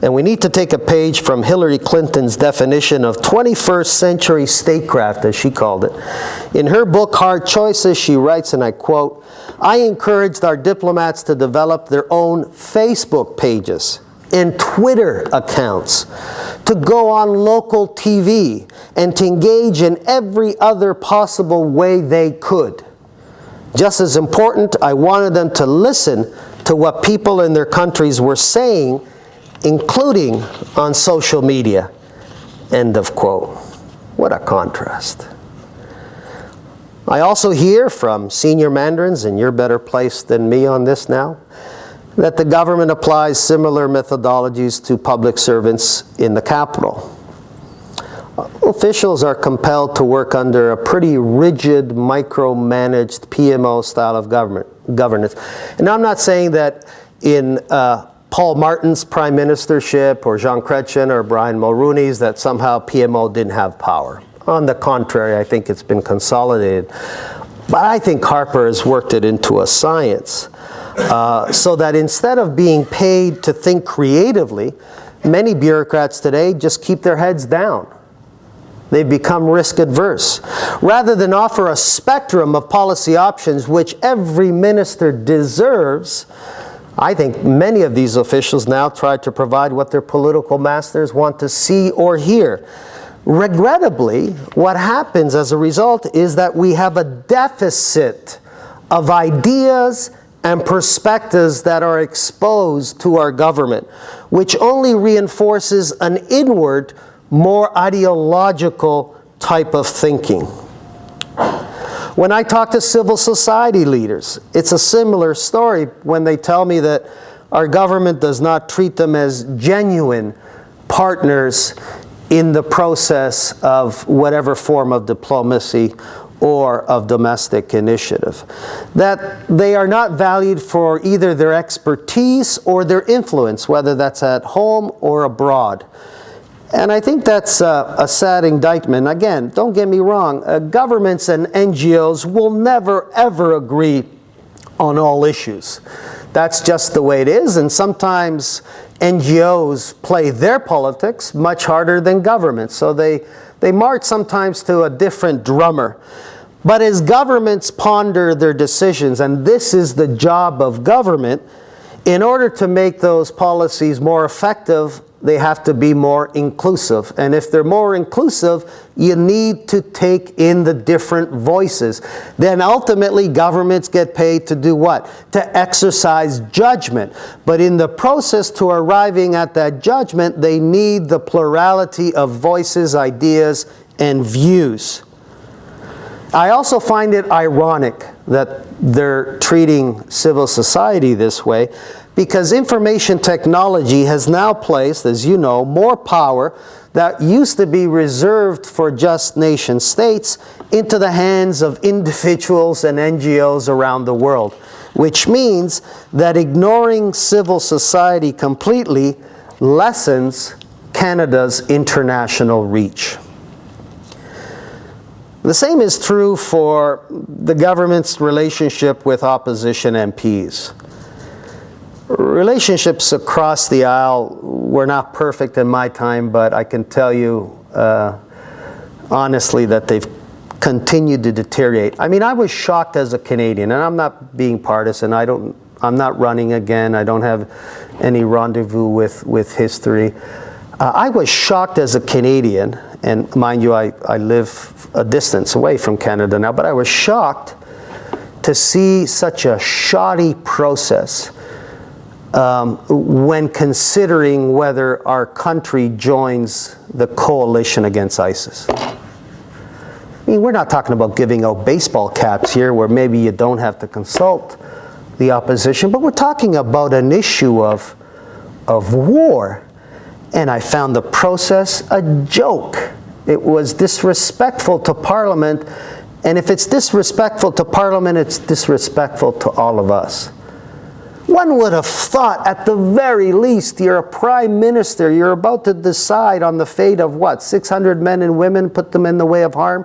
And we need to take a page from Hillary Clinton's definition of 21st century statecraft, as she called it. In her book, Hard Choices, she writes, and I quote, I encouraged our diplomats to develop their own Facebook pages and Twitter accounts, to go on local TV, and to engage in every other possible way they could. Just as important, I wanted them to listen to what people in their countries were saying, including on social media. End of quote. What a contrast. I also hear from senior mandarins, and you're better placed than me on this now, that the government applies similar methodologies to public servants in the capital. Officials are compelled to work under a pretty rigid, micromanaged PMO style of governance. And I'm not saying that in Paul Martin's prime ministership or Jean Chrétien or Brian Mulroney's that somehow PMO didn't have power. On the contrary, I think it's been consolidated. But I think Harper has worked it into a science so that instead of being paid to think creatively, many bureaucrats today just keep their heads down. They've become risk adverse. Rather than offer a spectrum of policy options which every minister deserves, I think many of these officials now try to provide what their political masters want to see or hear. Regrettably, what happens as a result is that we have a deficit of ideas and perspectives that are exposed to our government, which only reinforces an inward, more ideological type of thinking. When I talk to civil society leaders, it's a similar story when they tell me that our government does not treat them as genuine partners in the process of whatever form of diplomacy or of domestic initiative. That they are not valued for either their expertise or their influence, whether that's at home or abroad. And I think that's a sad indictment. Again, don't get me wrong, governments and NGOs will never ever agree on all issues. That's just the way it is, and sometimes NGOs play their politics much harder than governments, so they march sometimes to a different drummer. But as governments ponder their decisions, and this is the job of government, in order to make those policies more effective, they have to be more inclusive. And if they're more inclusive, you need to take in the different voices. Then ultimately, governments get paid to do what? To exercise judgment. But in the process to arriving at that judgment, they need the plurality of voices, ideas, and views. I also find it ironic that they're treating civil society this way, because information technology has now placed, as you know, more power that used to be reserved for just nation states into the hands of individuals and NGOs around the world, which means that ignoring civil society completely lessens Canada's international reach. The same is true for the government's relationship with opposition MPs. Relationships across the aisle were not perfect in my time, but I can tell you honestly that they've continued to deteriorate. I mean, I was shocked as a Canadian, and I'm not being partisan. I'm not running again. I don't have any rendezvous with history. I was shocked as a Canadian, and mind you, I live a distance away from Canada now, but I was shocked to see such a shoddy process when considering whether our country joins the coalition against ISIS. I mean, we're not talking about giving out baseball caps here where maybe you don't have to consult the opposition, but we're talking about an issue of war. And I found the process a joke. It was disrespectful to Parliament, and if it's disrespectful to Parliament, it's disrespectful to all of us. One would have thought, at the very least, you're a prime minister, you're about to decide on the fate of what, 600 men and women, put them in the way of harm?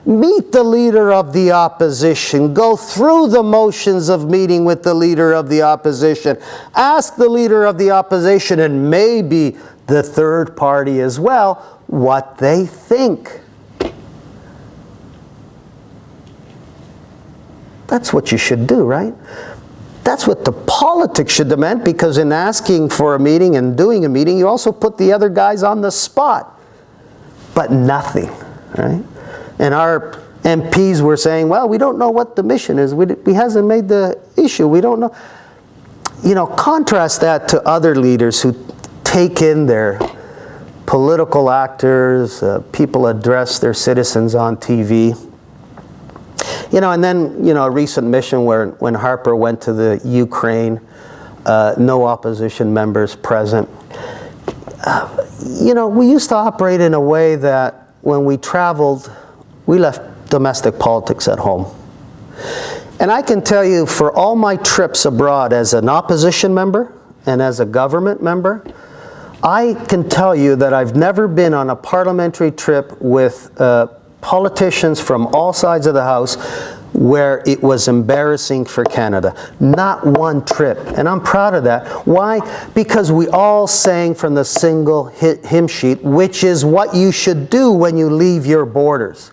Meet the leader of the opposition. Go through the motions of meeting with the leader of the opposition. Ask the leader of the opposition, and maybe the third party as well, what they think. That's what you should do, right? That's what the politics should demand, because in asking for a meeting and doing a meeting, you also put the other guys on the spot. But nothing, right? And our MPs were saying, well, we don't know what the mission is. We hasn't made the issue. We don't know. You know, contrast that to other leaders who take in their political actors, people address their citizens on TV. You know, and then, you know, a recent mission when Harper went to the Ukraine, no opposition members present. You know, we used to operate in a way that when we traveled, we left domestic politics at home. And I can tell you, for all my trips abroad as an opposition member and as a government member, I can tell you that I've never been on a parliamentary trip with politicians from all sides of the House where it was embarrassing for Canada. Not one trip. And I'm proud of that. Why? Because we all sang from the single hymn sheet, which is what you should do when you leave your borders.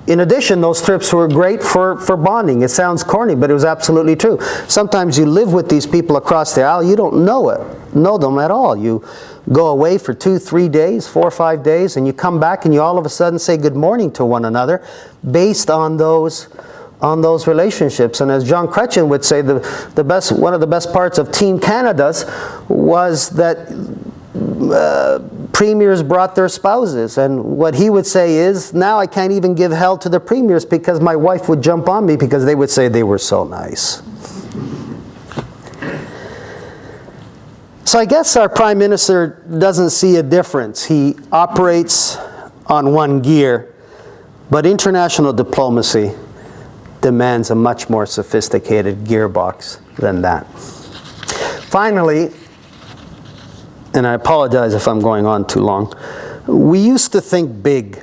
In addition, those trips were great for bonding. It sounds corny, but it was absolutely true. Sometimes you live with these people across the aisle, you don't know them at all. You go away for 2, 3 days, 4 or 5 days, and you come back and you all of a sudden say good morning to one another based on those relationships. And as John Chrétien would say, one of the best parts of Team Canada's was that premiers brought their spouses, and what he would say is, now I can't even give hell to the premiers because my wife would jump on me because they would say they were so nice. So I guess our Prime Minister doesn't see a difference. He operates on one gear, but international diplomacy demands a much more sophisticated gearbox than that. Finally, and I apologize if I'm going on too long, we used to think big.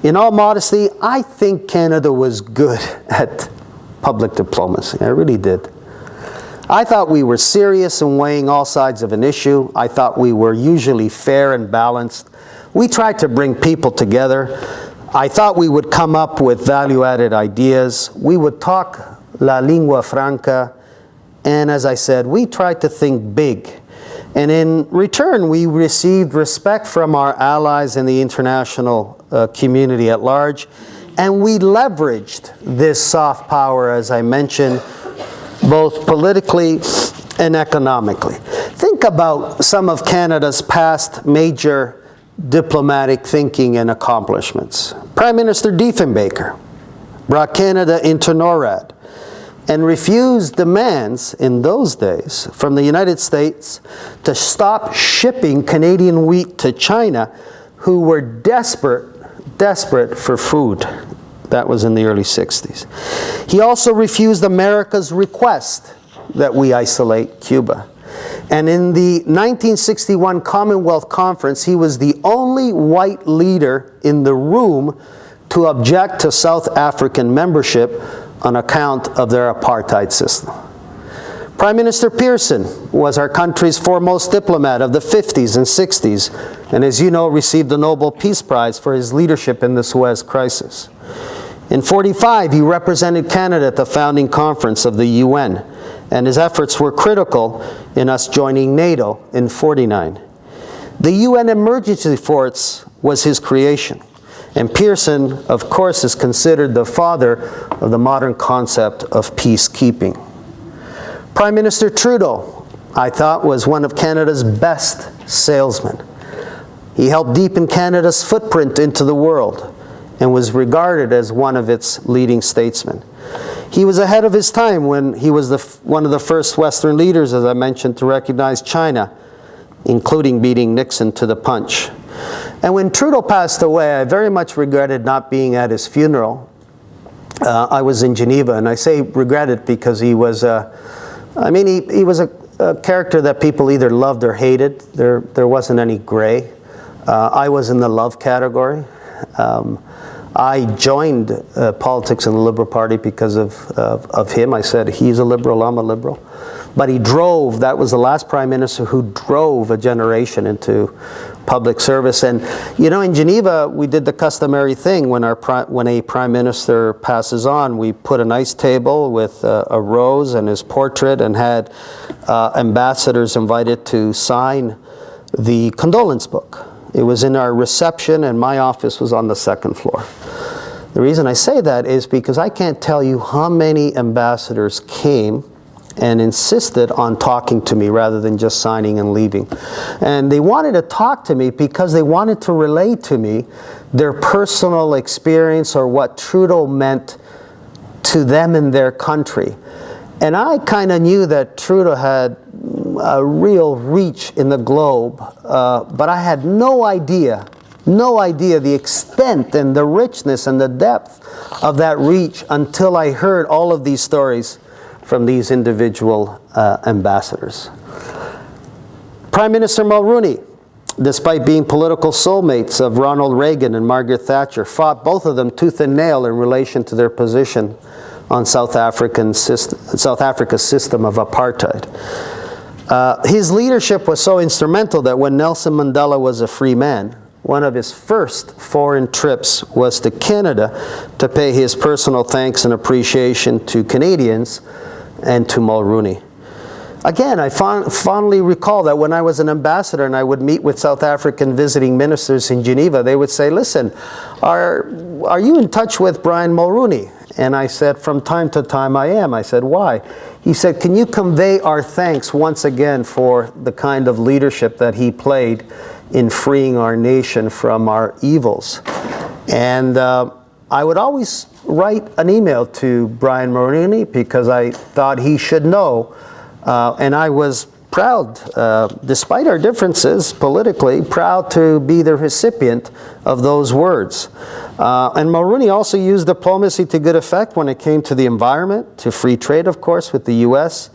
In all modesty, I think Canada was good at public diplomacy. I really did. I thought we were serious in weighing all sides of an issue. I thought we were usually fair and balanced. We tried to bring people together. I thought we would come up with value-added ideas. We would talk la lingua franca. And as I said, we tried to think big. And in return, we received respect from our allies in the international community at large. And we leveraged this soft power, as I mentioned, both politically and economically. Think about some of Canada's past major diplomatic thinking and accomplishments. Prime Minister Diefenbaker brought Canada into NORAD and refused demands in those days from the United States to stop shipping Canadian wheat to China, who were desperate for food. That was in the early 60s. He also refused America's request that we isolate Cuba. And in the 1961 Commonwealth Conference, he was the only white leader in the room to object to South African membership on account of their apartheid system. Prime Minister Pearson was our country's foremost diplomat of the 50s and 60s, and as you know, received the Nobel Peace Prize for his leadership in the Suez Crisis. In 1945, he represented Canada at the founding conference of the UN, and his efforts were critical in us joining NATO in 1949. The UN Emergency Force was his creation, and Pearson, of course, is considered the father of the modern concept of peacekeeping. Prime Minister Trudeau, I thought, was one of Canada's best salesmen. He helped deepen Canada's footprint into the world and was regarded as one of its leading statesmen. He was ahead of his time when he was one of the first Western leaders, as I mentioned, to recognize China, including beating Nixon to the punch. And when Trudeau passed away, I very much regretted not being at his funeral. I was in Geneva, and I say regretted because he was, he was a character that people either loved or hated. There wasn't any gray. I was in the love category. I joined politics in the Liberal Party because of him. I said, he's a liberal, I'm a liberal. But he drove, that was the last prime minister who drove a generation into public service. And you know, in Geneva, we did the customary thing when a prime minister passes on. We put a nice table with a rose and his portrait and had ambassadors invited to sign the condolence book. It was in our reception, and my office was on the second floor. The reason I say that is because I can't tell you how many ambassadors came and insisted on talking to me rather than just signing and leaving. And they wanted to talk to me because they wanted to relate to me their personal experience or what Trudeau meant to them in their country. And I kind of knew that Trudeau had a real reach in the globe, but I had no idea the extent and the richness and the depth of that reach until I heard all of these stories from these individual ambassadors. Prime Minister Mulroney, despite being political soulmates of Ronald Reagan and Margaret Thatcher, fought both of them tooth and nail in relation to their position on South Africa's system of apartheid. His leadership was so instrumental that when Nelson Mandela was a free man, one of his first foreign trips was to Canada to pay his personal thanks and appreciation to Canadians and to Mulroney. Again, I fondly recall that when I was an ambassador and I would meet with South African visiting ministers in Geneva, they would say, listen, are you in touch with Brian Mulroney? And I said, from time to time I am. I said, why? He said, can you convey our thanks once again for the kind of leadership that he played in freeing our nation from our evils? And I would always write an email to Brian Mulroney because I thought he should know. And I was proud, despite our differences politically, proud to be the recipient of those words. And Mulroney also used diplomacy to good effect when it came to the environment, to free trade, of course, with the US,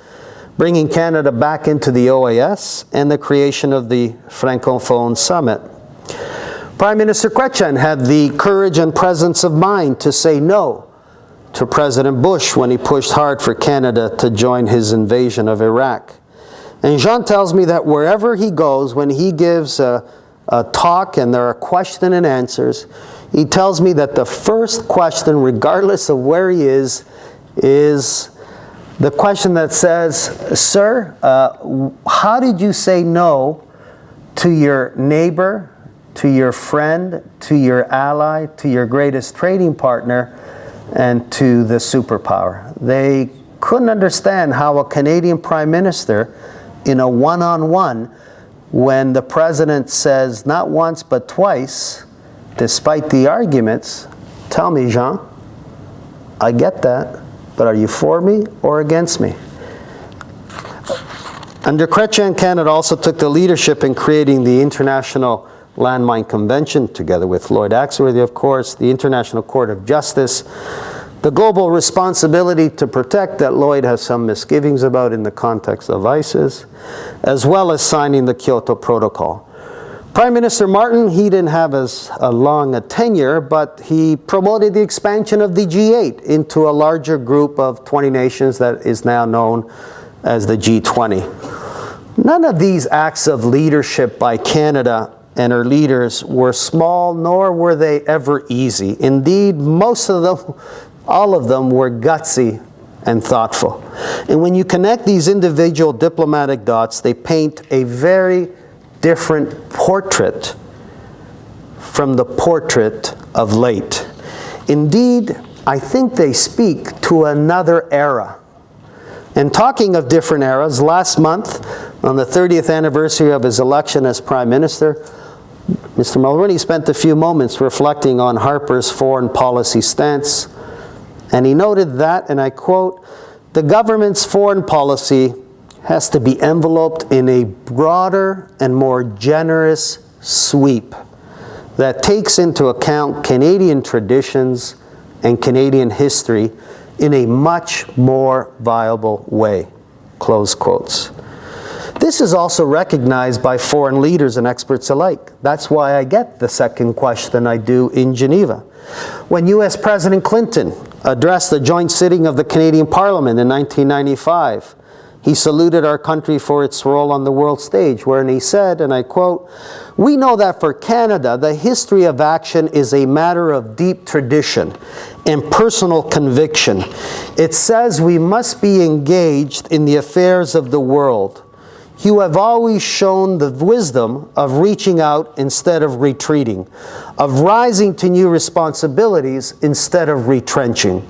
bringing Canada back into the OAS, and the creation of the Francophone Summit. Prime Minister Chrétien had the courage and presence of mind to say no to President Bush when he pushed hard for Canada to join his invasion of Iraq. And Jean tells me that wherever he goes, when he gives a talk and there are question and answers, he tells me that the first question, regardless of where he is the question that says, sir, how did you say no to your neighbor, to your friend, to your ally, to your greatest trading partner, and to the superpower? They couldn't understand how a Canadian Prime Minister, in a one-on-one, when the President says not once but twice, despite the arguments, tell me, Jean, I get that, but are you for me or against me? Under Chrétien, Canada also took the leadership in creating the International Landmine Convention, together with Lloyd Axworthy, of course, the International Court of Justice, the global responsibility to protect that Lloyd has some misgivings about in the context of ISIS, as well as signing the Kyoto Protocol. Prime Minister Martin, he didn't have as long a tenure, but he promoted the expansion of the G8 into a larger group of 20 nations that is now known as the G20. None of these acts of leadership by Canada and her leaders were small, nor were they ever easy. Indeed, most of them, all of them, were gutsy and thoughtful. And when you connect these individual diplomatic dots, they paint a very different portrait from the portrait of late. Indeed, I think they speak to another era. And talking of different eras, last month, on the 30th anniversary of his election as Prime Minister, Mr. Mulroney spent a few moments reflecting on Harper's foreign policy stance, and he noted that, and I quote, "The government's foreign policy has to be enveloped in a broader and more generous sweep that takes into account Canadian traditions and Canadian history in a much more viable way," close quotes. This is also recognized by foreign leaders and experts alike. That's why I get the second question I do in Geneva. When US President Clinton addressed the joint sitting of the Canadian Parliament in 1995, he saluted our country for its role on the world stage, wherein he said, and I quote, "We know that for Canada, the history of action is a matter of deep tradition and personal conviction. It says we must be engaged in the affairs of the world. You have always shown the wisdom of reaching out instead of retreating, of rising to new responsibilities instead of retrenching.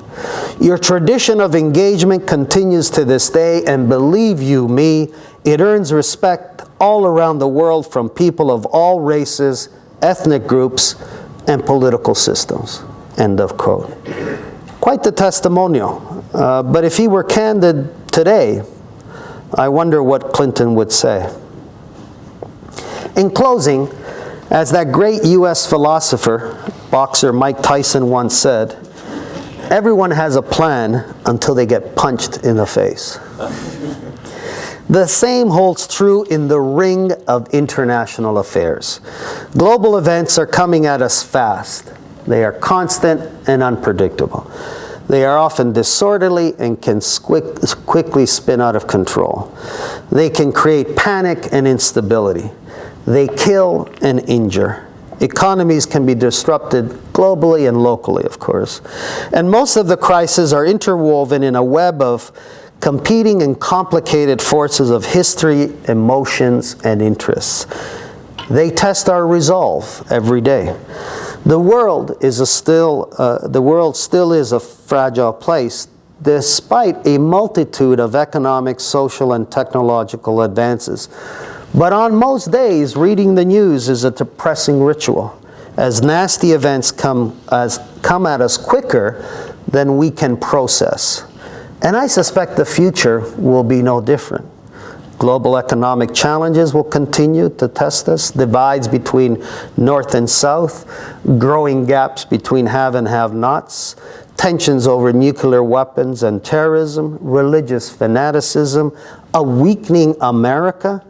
Your tradition of engagement continues to this day, and believe you me, it earns respect all around the world from people of all races, ethnic groups, and political systems." End of quote. Quite the testimonial. But if he were candid Today, I wonder what Clinton would say. In closing, as that great U.S. philosopher, boxer Mike Tyson once said, everyone has a plan until they get punched in the face. The same holds true in the ring of international affairs. Global events are coming at us fast. They are constant and unpredictable. They are often disorderly and can quickly spin out of control. They can create panic and instability. They kill and injure. Economies can be disrupted globally and locally, of course. And most of the crises are interwoven in a web of competing and complicated forces of history, emotions, and interests. They test our resolve every day. The world still is a fragile place, despite a multitude of economic, social, and technological advances. But on most days, reading the news is a depressing ritual, as nasty events come at us quicker than we can process. And I suspect the future will be no different. Global economic challenges will continue to test us, divides between North and South, growing gaps between have and have-nots, tensions over nuclear weapons and terrorism, religious fanaticism, a weakening America,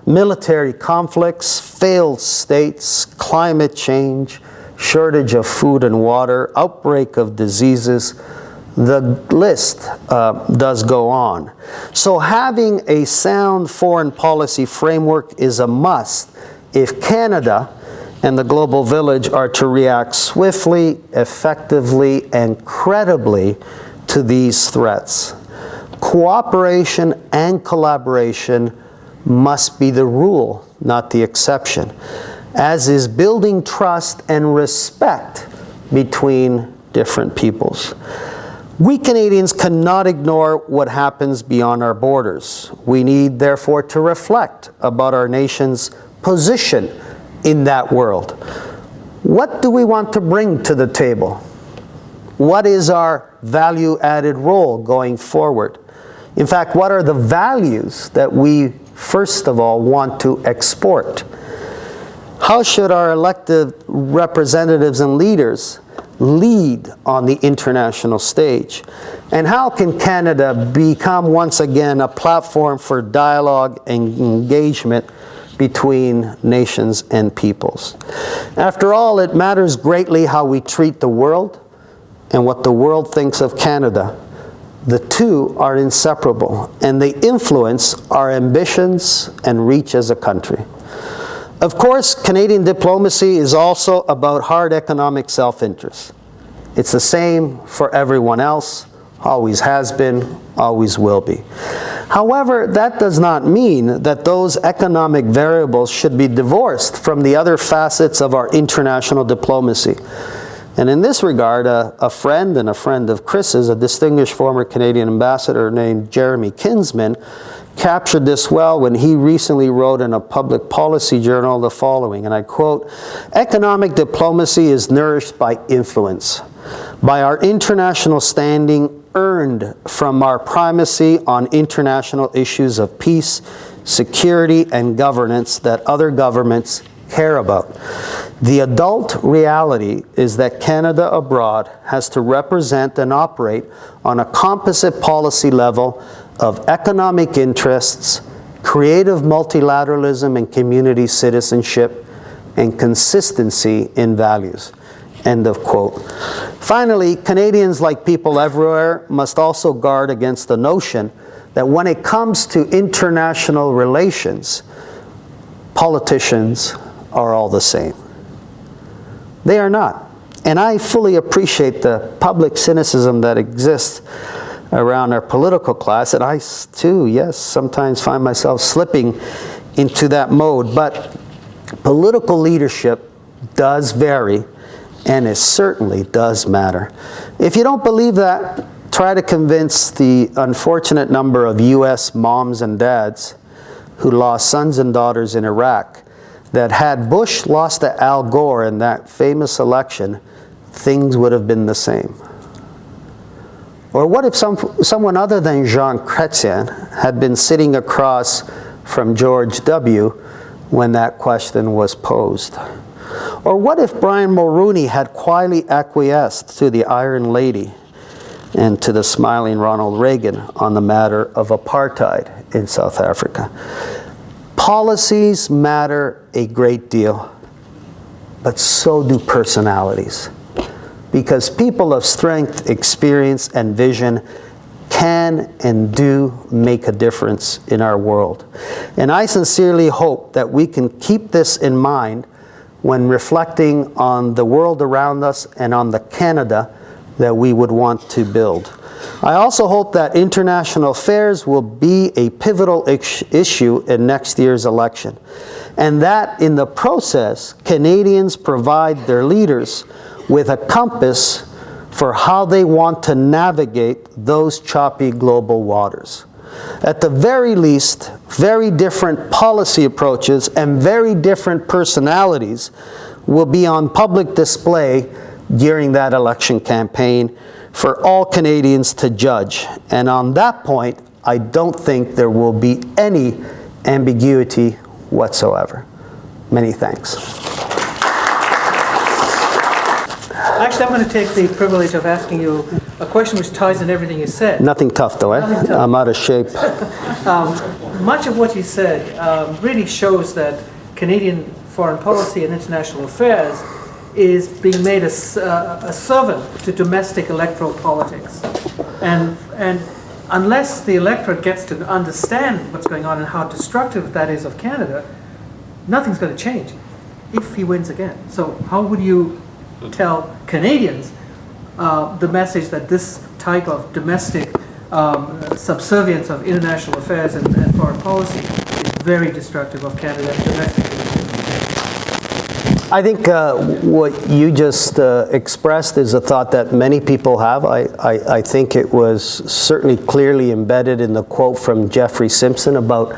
military conflicts, failed states, climate change, shortage of food and water, outbreak of diseases. The list does go on. So having a sound foreign policy framework is a must if Canada and the global village are to react swiftly, effectively, and credibly to these threats. Cooperation and collaboration must be the rule, not the exception, as is building trust and respect between different peoples. We Canadians cannot ignore what happens beyond our borders. We need, therefore, to reflect about our nation's position in that world. What do we want to bring to the table? What is our value-added role going forward? In fact, what are the values that we, first of all, want to export? How should our elected representatives and leaders lead on the international stage? And how can Canada become once again a platform for dialogue and engagement between nations and peoples? After all, it matters greatly how we treat the world and what the world thinks of Canada. The two are inseparable, and they influence our ambitions and reach as a country. Of course, Canadian diplomacy is also about hard economic self-interest. It's the same for everyone else, always has been, always will be. However, that does not mean that those economic variables should be divorced from the other facets of our international diplomacy. And in this regard, a friend and a friend of Chris's, a distinguished former Canadian ambassador named Jeremy Kinsman, captured this well when he recently wrote in a public policy journal the following, and I quote, "Economic diplomacy is nourished by influence, by our international standing earned from our primacy on international issues of peace, security, and governance that other governments care about. The adult reality is that Canada abroad has to represent and operate on a composite policy level of economic interests, creative multilateralism and community citizenship, and consistency in values." End of quote. Finally, Canadians, like people everywhere, must also guard against the notion that when it comes to international relations, politicians are all the same. They are not. And I fully appreciate the public cynicism that exists around our political class, and I too, yes, sometimes find myself slipping into that mode. But political leadership does vary, and it certainly does matter. If you don't believe that, try to convince the unfortunate number of U.S. moms and dads who lost sons and daughters in Iraq that had Bush lost to Al Gore in that famous election, things would have been the same. Or what if someone other than Jean Chrétien had been sitting across from George W. when that question was posed? Or what if Brian Mulroney had quietly acquiesced to the Iron Lady and to the smiling Ronald Reagan on the matter of apartheid in South Africa? Policies matter a great deal, but so do personalities. Because people of strength, experience, and vision can and do make a difference in our world. And I sincerely hope that we can keep this in mind when reflecting on the world around us and on the Canada that we would want to build. I also hope that international affairs will be a pivotal issue in next year's election, and that in the process, Canadians provide their leaders with a compass for how they want to navigate those choppy global waters. At the very least, very different policy approaches and very different personalities will be on public display during that election campaign for all Canadians to judge. And on that point, I don't think there will be any ambiguity whatsoever. Many thanks. Actually, I'm going to take the privilege of asking you a question which ties in everything you said. Nothing tough though, eh? Nothing tough. I'm out of shape. Much of what you said really shows that Canadian foreign policy and international affairs is being made a servant to domestic electoral politics. And unless the electorate gets to understand what's going on and how destructive that is of Canada, nothing's going to change if he wins again. So how would you tell Canadians the message that this type of domestic subservience of international affairs and foreign policy is very destructive of Canada domestically? I think what you just expressed is a thought that many people have. I think it was certainly clearly embedded in the quote from Jeffrey Simpson about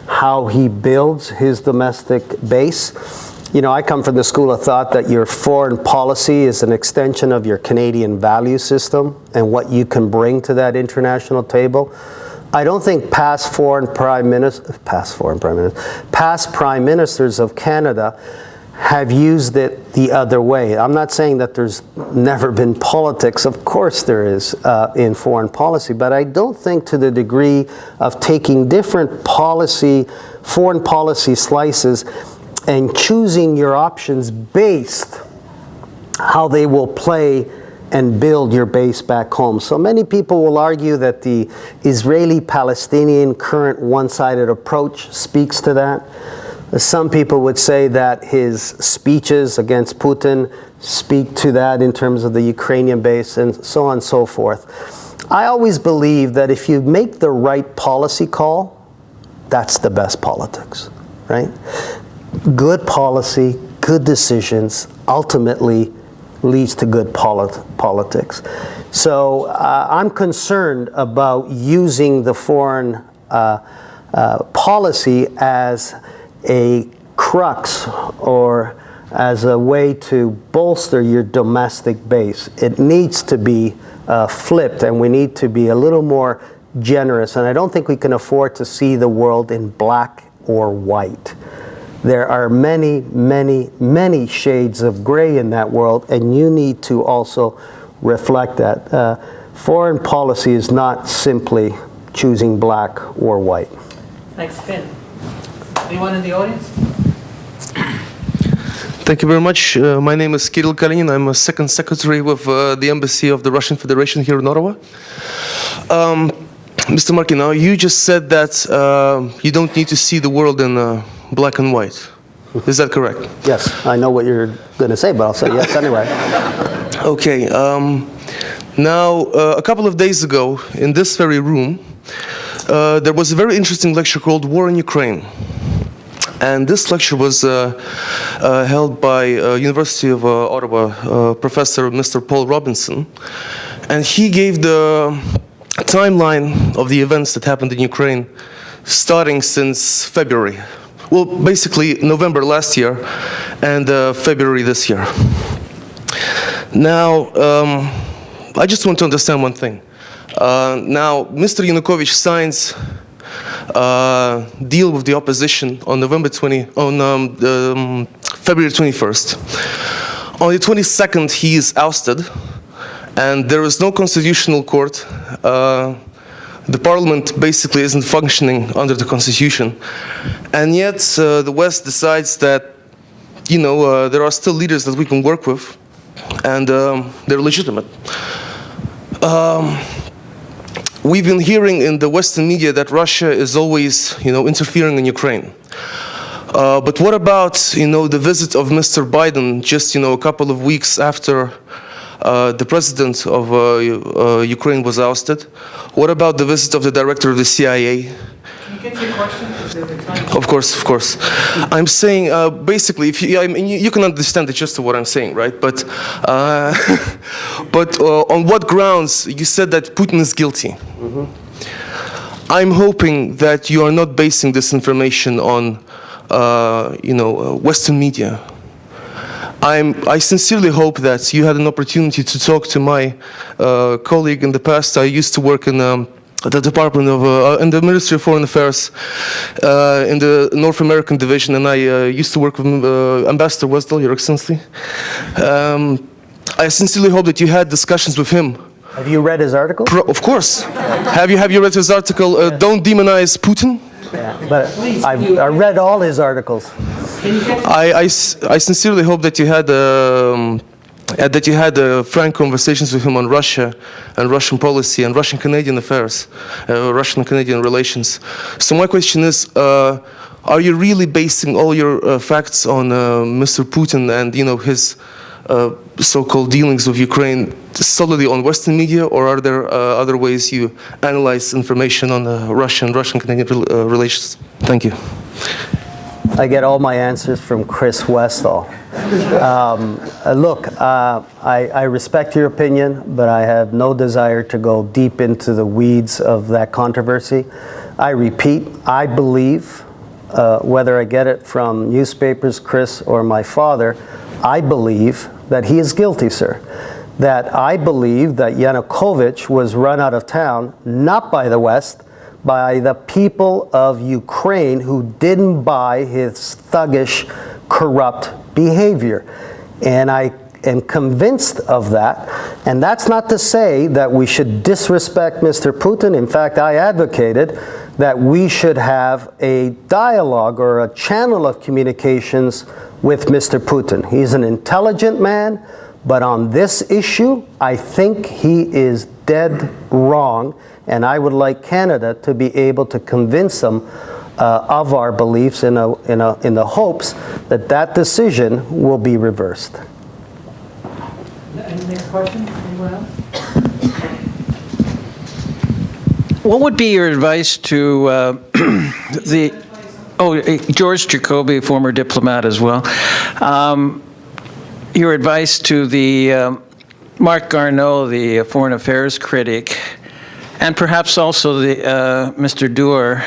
how he builds his domestic base. You know, I come from the school of thought that your foreign policy is an extension of your Canadian value system and what you can bring to that international table. I don't think past prime ministers of Canada have used it the other way. I'm not saying that there's never been politics. Of course there is in foreign policy, but I don't think to the degree of taking different foreign policy slices and choosing your options based how they will play and build your base back home. So many people will argue that the Israeli-Palestinian current one-sided approach speaks to that. Some people would say that his speeches against Putin speak to that in terms of the Ukrainian base and so on and so forth. I always believe that if you make the right policy call, that's the best politics, right? Good policy, good decisions ultimately leads to good politics. So I'm concerned about using the foreign policy as a crux or as a way to bolster your domestic base. It needs to be flipped, and we need to be a little more generous. And I don't think we can afford to see the world in black or white. There are many, many, many shades of gray in that world, and you need to also reflect that. Foreign policy is not simply choosing black or white. Thanks, Finn. Anyone in the audience? Thank you very much. My name is Kirill Kalinin. I'm a second secretary with the Embassy of the Russian Federation here in Ottawa. Mr. Marchi, now you just said that you don't need to see the world in black and white. Is that correct? Yes, I know what you're going to say, but I'll say yes anyway. Okay. Now, a couple of days ago, in this very room, there was a very interesting lecture called War in Ukraine. And this lecture was held by University of Ottawa professor Mr. Paul Robinson. And he gave the timeline of the events that happened in Ukraine starting since February. Well, basically November last year and February this year. Now, I just want to understand one thing. Now, Mr. Yanukovych signs deal with the opposition on February 21st. On the 22nd, he is ousted, and there is no constitutional court. The parliament basically isn't functioning under the constitution, and yet the West decides that, there are still leaders that we can work with, and they're legitimate. We've been hearing in the Western media that Russia is always, interfering in Ukraine. But what about, the visit of Mr. Biden just, a couple of weeks after the president of Ukraine was ousted? What about the visit of the director of the CIA? Can you get to your question? Of course. I'm saying, basically, you can understand the gist of what I'm saying, right? But, on what grounds you said that Putin is guilty? Mm-hmm. I'm hoping that you are not basing this information on, Western media. I sincerely hope that you had an opportunity to talk to my colleague in the past. I used to work in the Department of, in the Ministry of Foreign Affairs in the North American Division, and I used to work with Ambassador Westall, Your Excellency. I sincerely hope that you had discussions with him. Have you read his article? Of course. Have you read his article, Don't Demonize Putin? Yeah, but I read all his articles. I sincerely hope that you had frank conversations with him on Russia and Russian policy and Russian-Canadian affairs, Russian-Canadian relations. So my question is, are you really basing all your facts on Mr. Putin and his so-called dealings with Ukraine solely on Western media, or are there other ways you analyze information on Russian-Canadian relations? Thank you. I get all my answers from Chris Westall. Look, I respect your opinion, but I have no desire to go deep into the weeds of that controversy. I repeat, I believe, whether I get it from newspapers, Chris, or my father, I believe that he is guilty, sir. That I believe that Yanukovych was run out of town, not by the West, by the people of Ukraine who didn't buy his thuggish, corrupt behavior. And I am convinced of that. And that's not to say that we should disrespect Mr. Putin. In fact, I advocated that we should have a dialogue or a channel of communications with Mr. Putin. He's an intelligent man, but on this issue, I think he is dead wrong, and I would like Canada to be able to convince him of our beliefs in the hopes that that decision will be reversed. Next question, anyone else? What would be your advice to George Jacoby, former diplomat as well. Your advice to the Marc Garneau, the foreign affairs critic, and perhaps also the Mr. Doer,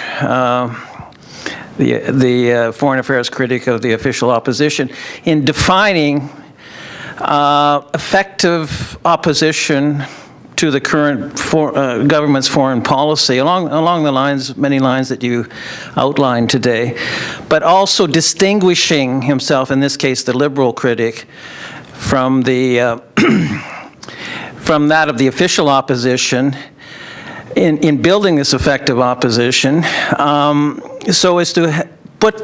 the foreign affairs critic of the official opposition, in defining effective opposition to the current government's foreign policy along the lines, many lines that you outlined today, but also distinguishing himself, in this case the liberal critic, from the from that of the official opposition in building this effective opposition, so as to put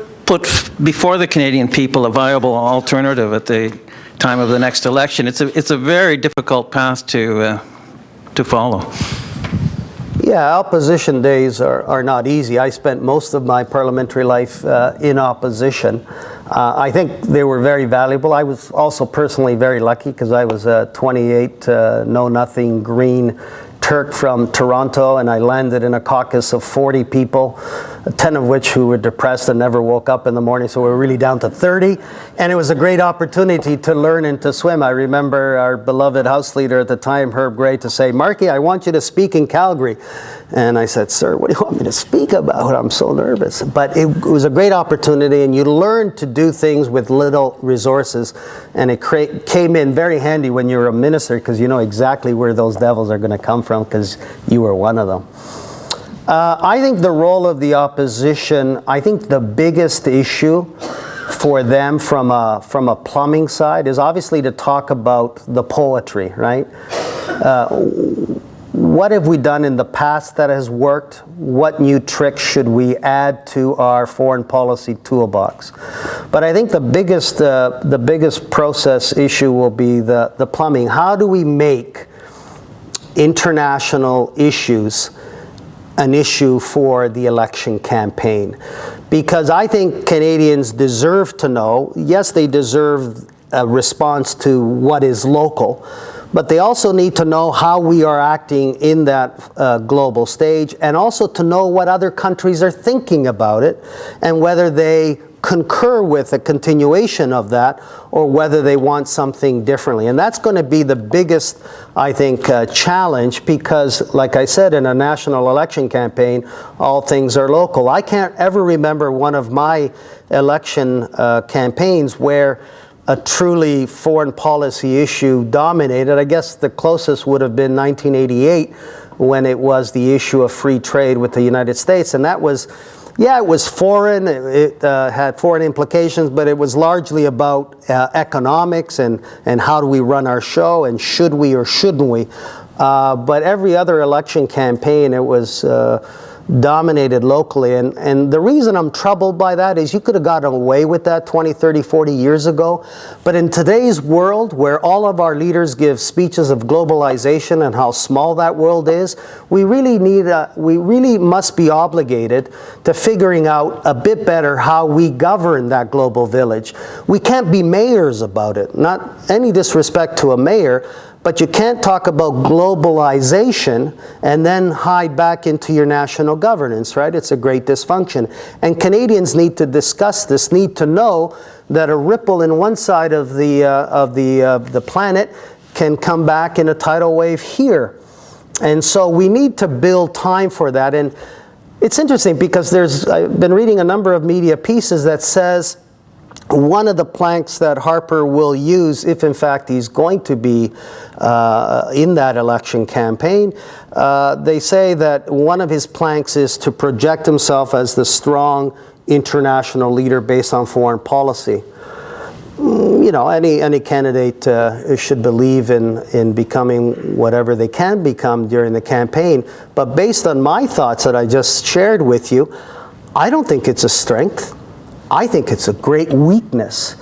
before the Canadian people a viable alternative at the time of the next election. It's a very difficult path to follow. Yeah, opposition days are not easy. I spent most of my parliamentary life in opposition. I think they were very valuable. I was also personally very lucky because I was a 28, know-nothing green Turk from Toronto, and I landed in a caucus of 40 people 10 of which who were depressed and never woke up in the morning, so we were really down to 30. And it was a great opportunity to learn and to swim. I remember our beloved house leader at the time, Herb Gray, to say, Marchi, I want you to speak in Calgary. And I said, sir, what do you want me to speak about? I'm so nervous. But it was a great opportunity, and you learn to do things with little resources. And it came in very handy when you're a minister, because you know exactly where those devils are going to come from, because you were one of them. I think the role of the opposition, I think the biggest issue for them from a plumbing side is obviously to talk about the poetry, right? What have we done in the past that has worked? What new tricks should we add to our foreign policy toolbox? But I think the biggest process issue will be the plumbing. How do we make international issues an issue for the election campaign? Because I think Canadians deserve to know, yes, they deserve a response to what is local, but they also need to know how we are acting in that global stage, and also to know what other countries are thinking about it, and whether they concur with a continuation of that, or whether they want something differently. And that's going to be the biggest, I think, challenge, because, like I said, in a national election campaign, all things are local. I can't ever remember one of my election campaigns where a truly foreign policy issue dominated. I guess the closest would have been 1988, when it was the issue of free trade with the United States. And that was, yeah, it was foreign, it had foreign implications, but it was largely about economics and how do we run our show, and should we or shouldn't we. But every other election campaign, it was dominated locally. And the reason I'm troubled by that is you could have gotten away with that 20, 30, 40 years ago. But in today's world, where all of our leaders give speeches of globalization and how small that world is, we really must be obligated to figuring out a bit better how we govern that global village. We can't be mayors about it. Not any disrespect to a mayor, but you can't talk about globalization and then hide back into your national governance, right? It's a great dysfunction. And Canadians need to discuss this, need to know that a ripple in one side of the planet can come back in a tidal wave here. And so we need to build time for that. And it's interesting because I've been reading a number of media pieces that says one of the planks that Harper will use, if in fact he's going to be in that election campaign, they say that one of his planks is to project himself as the strong international leader based on foreign policy. You know, any candidate should believe in becoming whatever they can become during the campaign. But based on my thoughts that I just shared with you, I don't think it's a strength. I think it's a great weakness,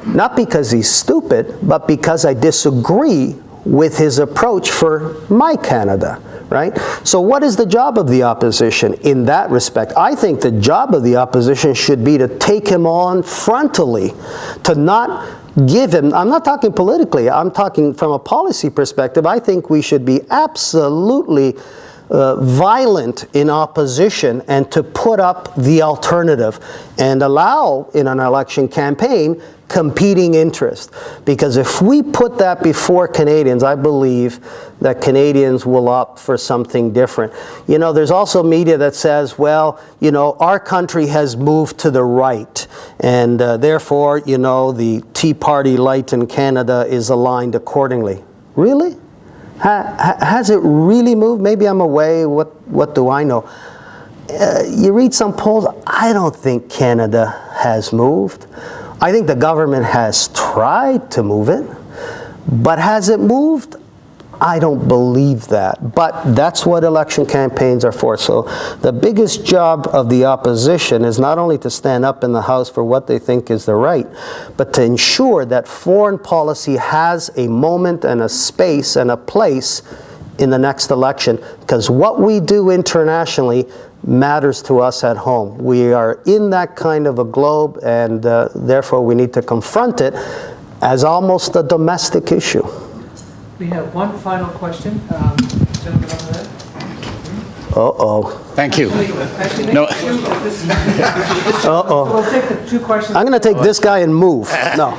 not because he's stupid, but because I disagree with his approach for my Canada, right? So what is the job of the opposition in that respect? I think the job of the opposition should be to take him on frontally, to not give him, I'm not talking politically, I'm talking from a policy perspective. I think we should be absolutely violent in opposition, and to put up the alternative and allow in an election campaign competing interest. Because if we put that before Canadians, I believe that Canadians will opt for something different. You know, there's also media that says, well, you know, our country has moved to the right, and therefore, you know, the Tea Party light in Canada is aligned accordingly. Really? Has it really moved? Maybe I'm away. What do I know? You read some polls. I don't think Canada has moved. I think the government has tried to move it, but has it moved? I don't believe that. But that's what election campaigns are for. So the biggest job of the opposition is not only to stand up in the House for what they think is the right, but to ensure that foreign policy has a moment and a space and a place in the next election, because what we do internationally matters to us at home. We are in that kind of a globe, and therefore we need to confront it as almost a domestic issue. We have one final question. Gentleman over there. Uh-oh. Thank you. Actually, No. Uh-oh. We'll take the two questions. I'm going to take this guy and move. No.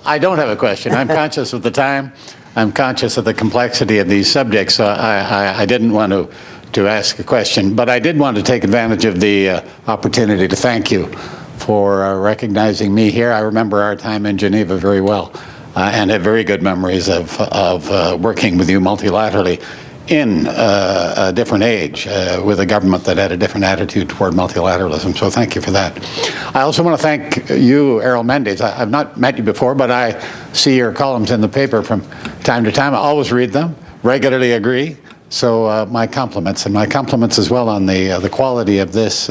I don't have a question. I'm conscious of the time. I'm conscious of the complexity of these subjects, so I didn't want to ask a question. But I did want to take advantage of the opportunity to thank you for recognizing me here. I remember our time in Geneva very well and have very good memories of working with you multilaterally in a different age with a government that had a different attitude toward multilateralism. So thank you for that. I also want to thank you, Errol Mendes. I've not met you before, but I see your columns in the paper from time to time. I always read them, regularly agree. So my compliments, and my compliments as well on the quality of this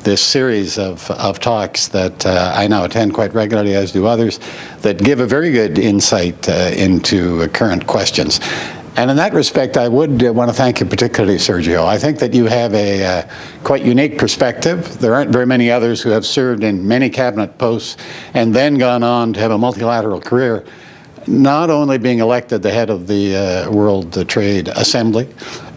this series of talks that I now attend quite regularly, as do others, that give a very good insight into current questions. And in that respect, I would want to thank you particularly, Sergio. I think that you have a quite unique perspective. There aren't very many others who have served in many cabinet posts and then gone on to have a multilateral career, not only being elected the head of the World Trade Assembly,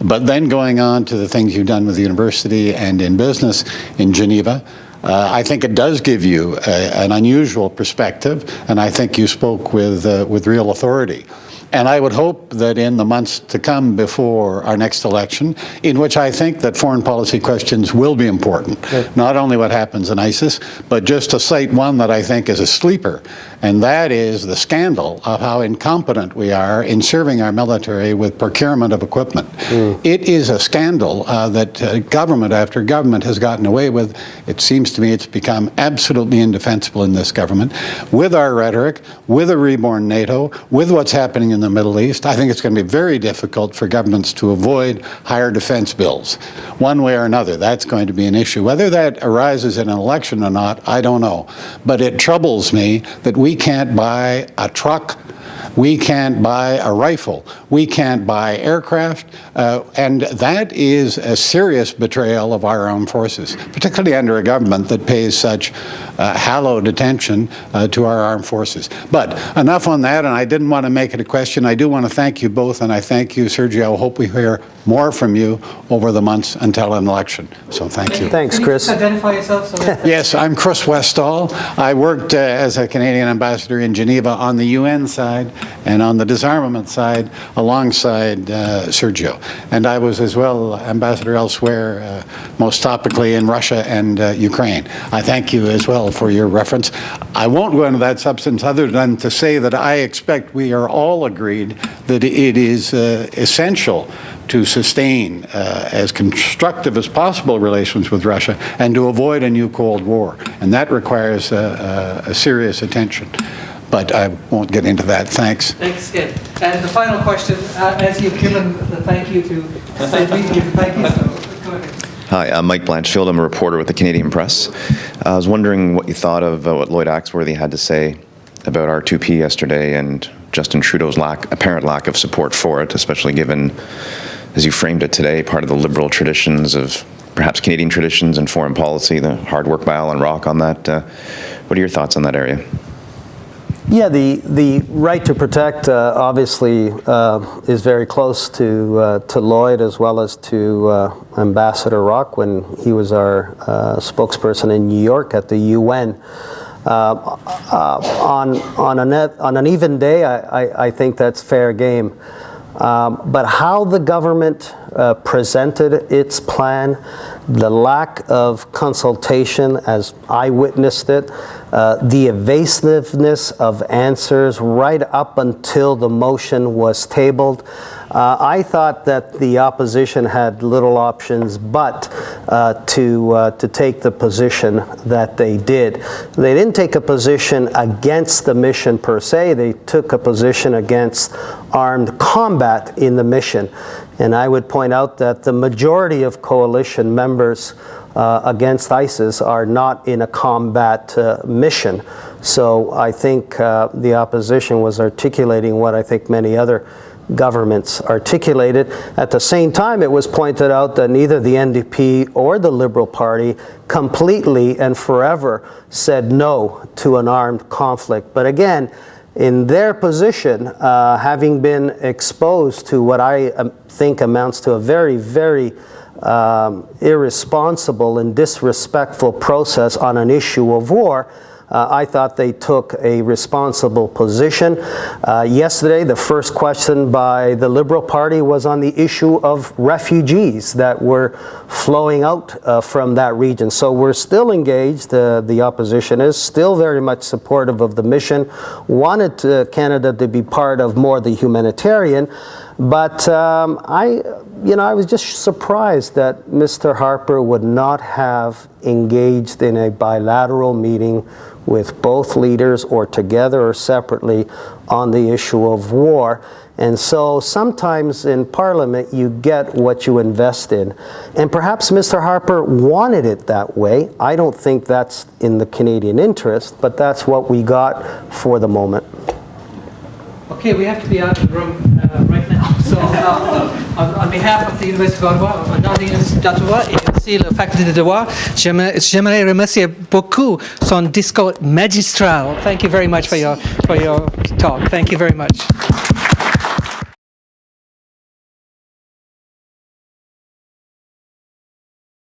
but then going on to the things you've done with the university and in business in Geneva. I think it does give you an unusual perspective, and I think you spoke with real authority. And I would hope that in the months to come before our next election, in which I think that foreign policy questions will be important, not only what happens in ISIS, but just to cite one that I think is a sleeper, and that is the scandal of how incompetent we are in serving our military with procurement of equipment. It is a scandal that government after government has gotten away with. It seems to me it's become absolutely indefensible in this government. With our rhetoric, with a reborn NATO, with what's happening in the Middle East, I think it's going to be very difficult for governments to avoid higher defense bills. One way or another, that's going to be an issue. Whether that arises in an election or not, I don't know. But it troubles me that we can't buy a truck, we can't buy a rifle, we can't buy aircraft, and that is a serious betrayal of our armed forces, particularly under a government that pays such hallowed attention to our armed forces. But enough on that, and I didn't want to make it a question. I do want to thank you both, and I thank you, Sergio. I hope we hear more from you over the months until an election. So thank you. Thanks, Chris. Can you identify yourself? So Yes, I'm Chris Westall. I worked as a Canadian ambassador in Geneva on the UN side and on the disarmament side alongside Sergio. And I was as well ambassador elsewhere, most topically in Russia and Ukraine. I thank you as well for your reference. I won't go into that substance other than to say that I expect we are all agreed that it is essential to sustain as constructive as possible relations with Russia and to avoid a new Cold War. And that requires a serious attention. But I won't get into that. Thanks. Thanks again. And the final question, as you've given the thank you to St. Louis, thank you. So, go ahead. Hi, I'm Mike Blanchfield. I'm a reporter with the Canadian Press. I was wondering what you thought of what Lloyd Axworthy had to say about R2P yesterday and Justin Trudeau's apparent lack of support for it, especially given, as you framed it today, part of the liberal traditions of perhaps Canadian traditions and foreign policy, the hard work by Alan Rock on that. What are your thoughts on that area? Yeah, the right to protect obviously is very close to Lloyd as well as to Ambassador Rock when he was our spokesperson in New York at the UN. On an even day, I think that's fair game. But how the government presented its plan, the lack of consultation as I witnessed it, the evasiveness of answers right up until the motion was tabled, I thought that the opposition had little options but to take the position that they did. They didn't take a position against the mission per se, they took a position against armed combat in the mission. And I would point out that the majority of coalition members against ISIS are not in a combat mission. So I think the opposition was articulating what I think many other governments articulated. At the same time, it was pointed out that neither the NDP or the Liberal Party completely and forever said no to an armed conflict. But again, in their position, having been exposed to what I think amounts to a very, very irresponsible and disrespectful process on an issue of war, I thought they took a responsible position. Yesterday, the first question by the Liberal Party was on the issue of refugees that were flowing out from that region. So we're still engaged, the opposition is still very much supportive of the mission, wanted Canada to be part of more the humanitarian, but I was just surprised that Mr. Harper would not have engaged in a bilateral meeting with both leaders or together or separately on the issue of war. And so sometimes in Parliament you get what you invest in. And perhaps Mr. Harper wanted it that way. I don't think that's in the Canadian interest, but that's what we got for the moment. Okay, we have to be out of the room right now. So, on behalf of the Université d'Ottawa, au nom de l'Université d'Ottawa et aussi la faculté de droit, j'aimerais remercier beaucoup son discours magistral. Thank you very much for your talk. Thank you very much.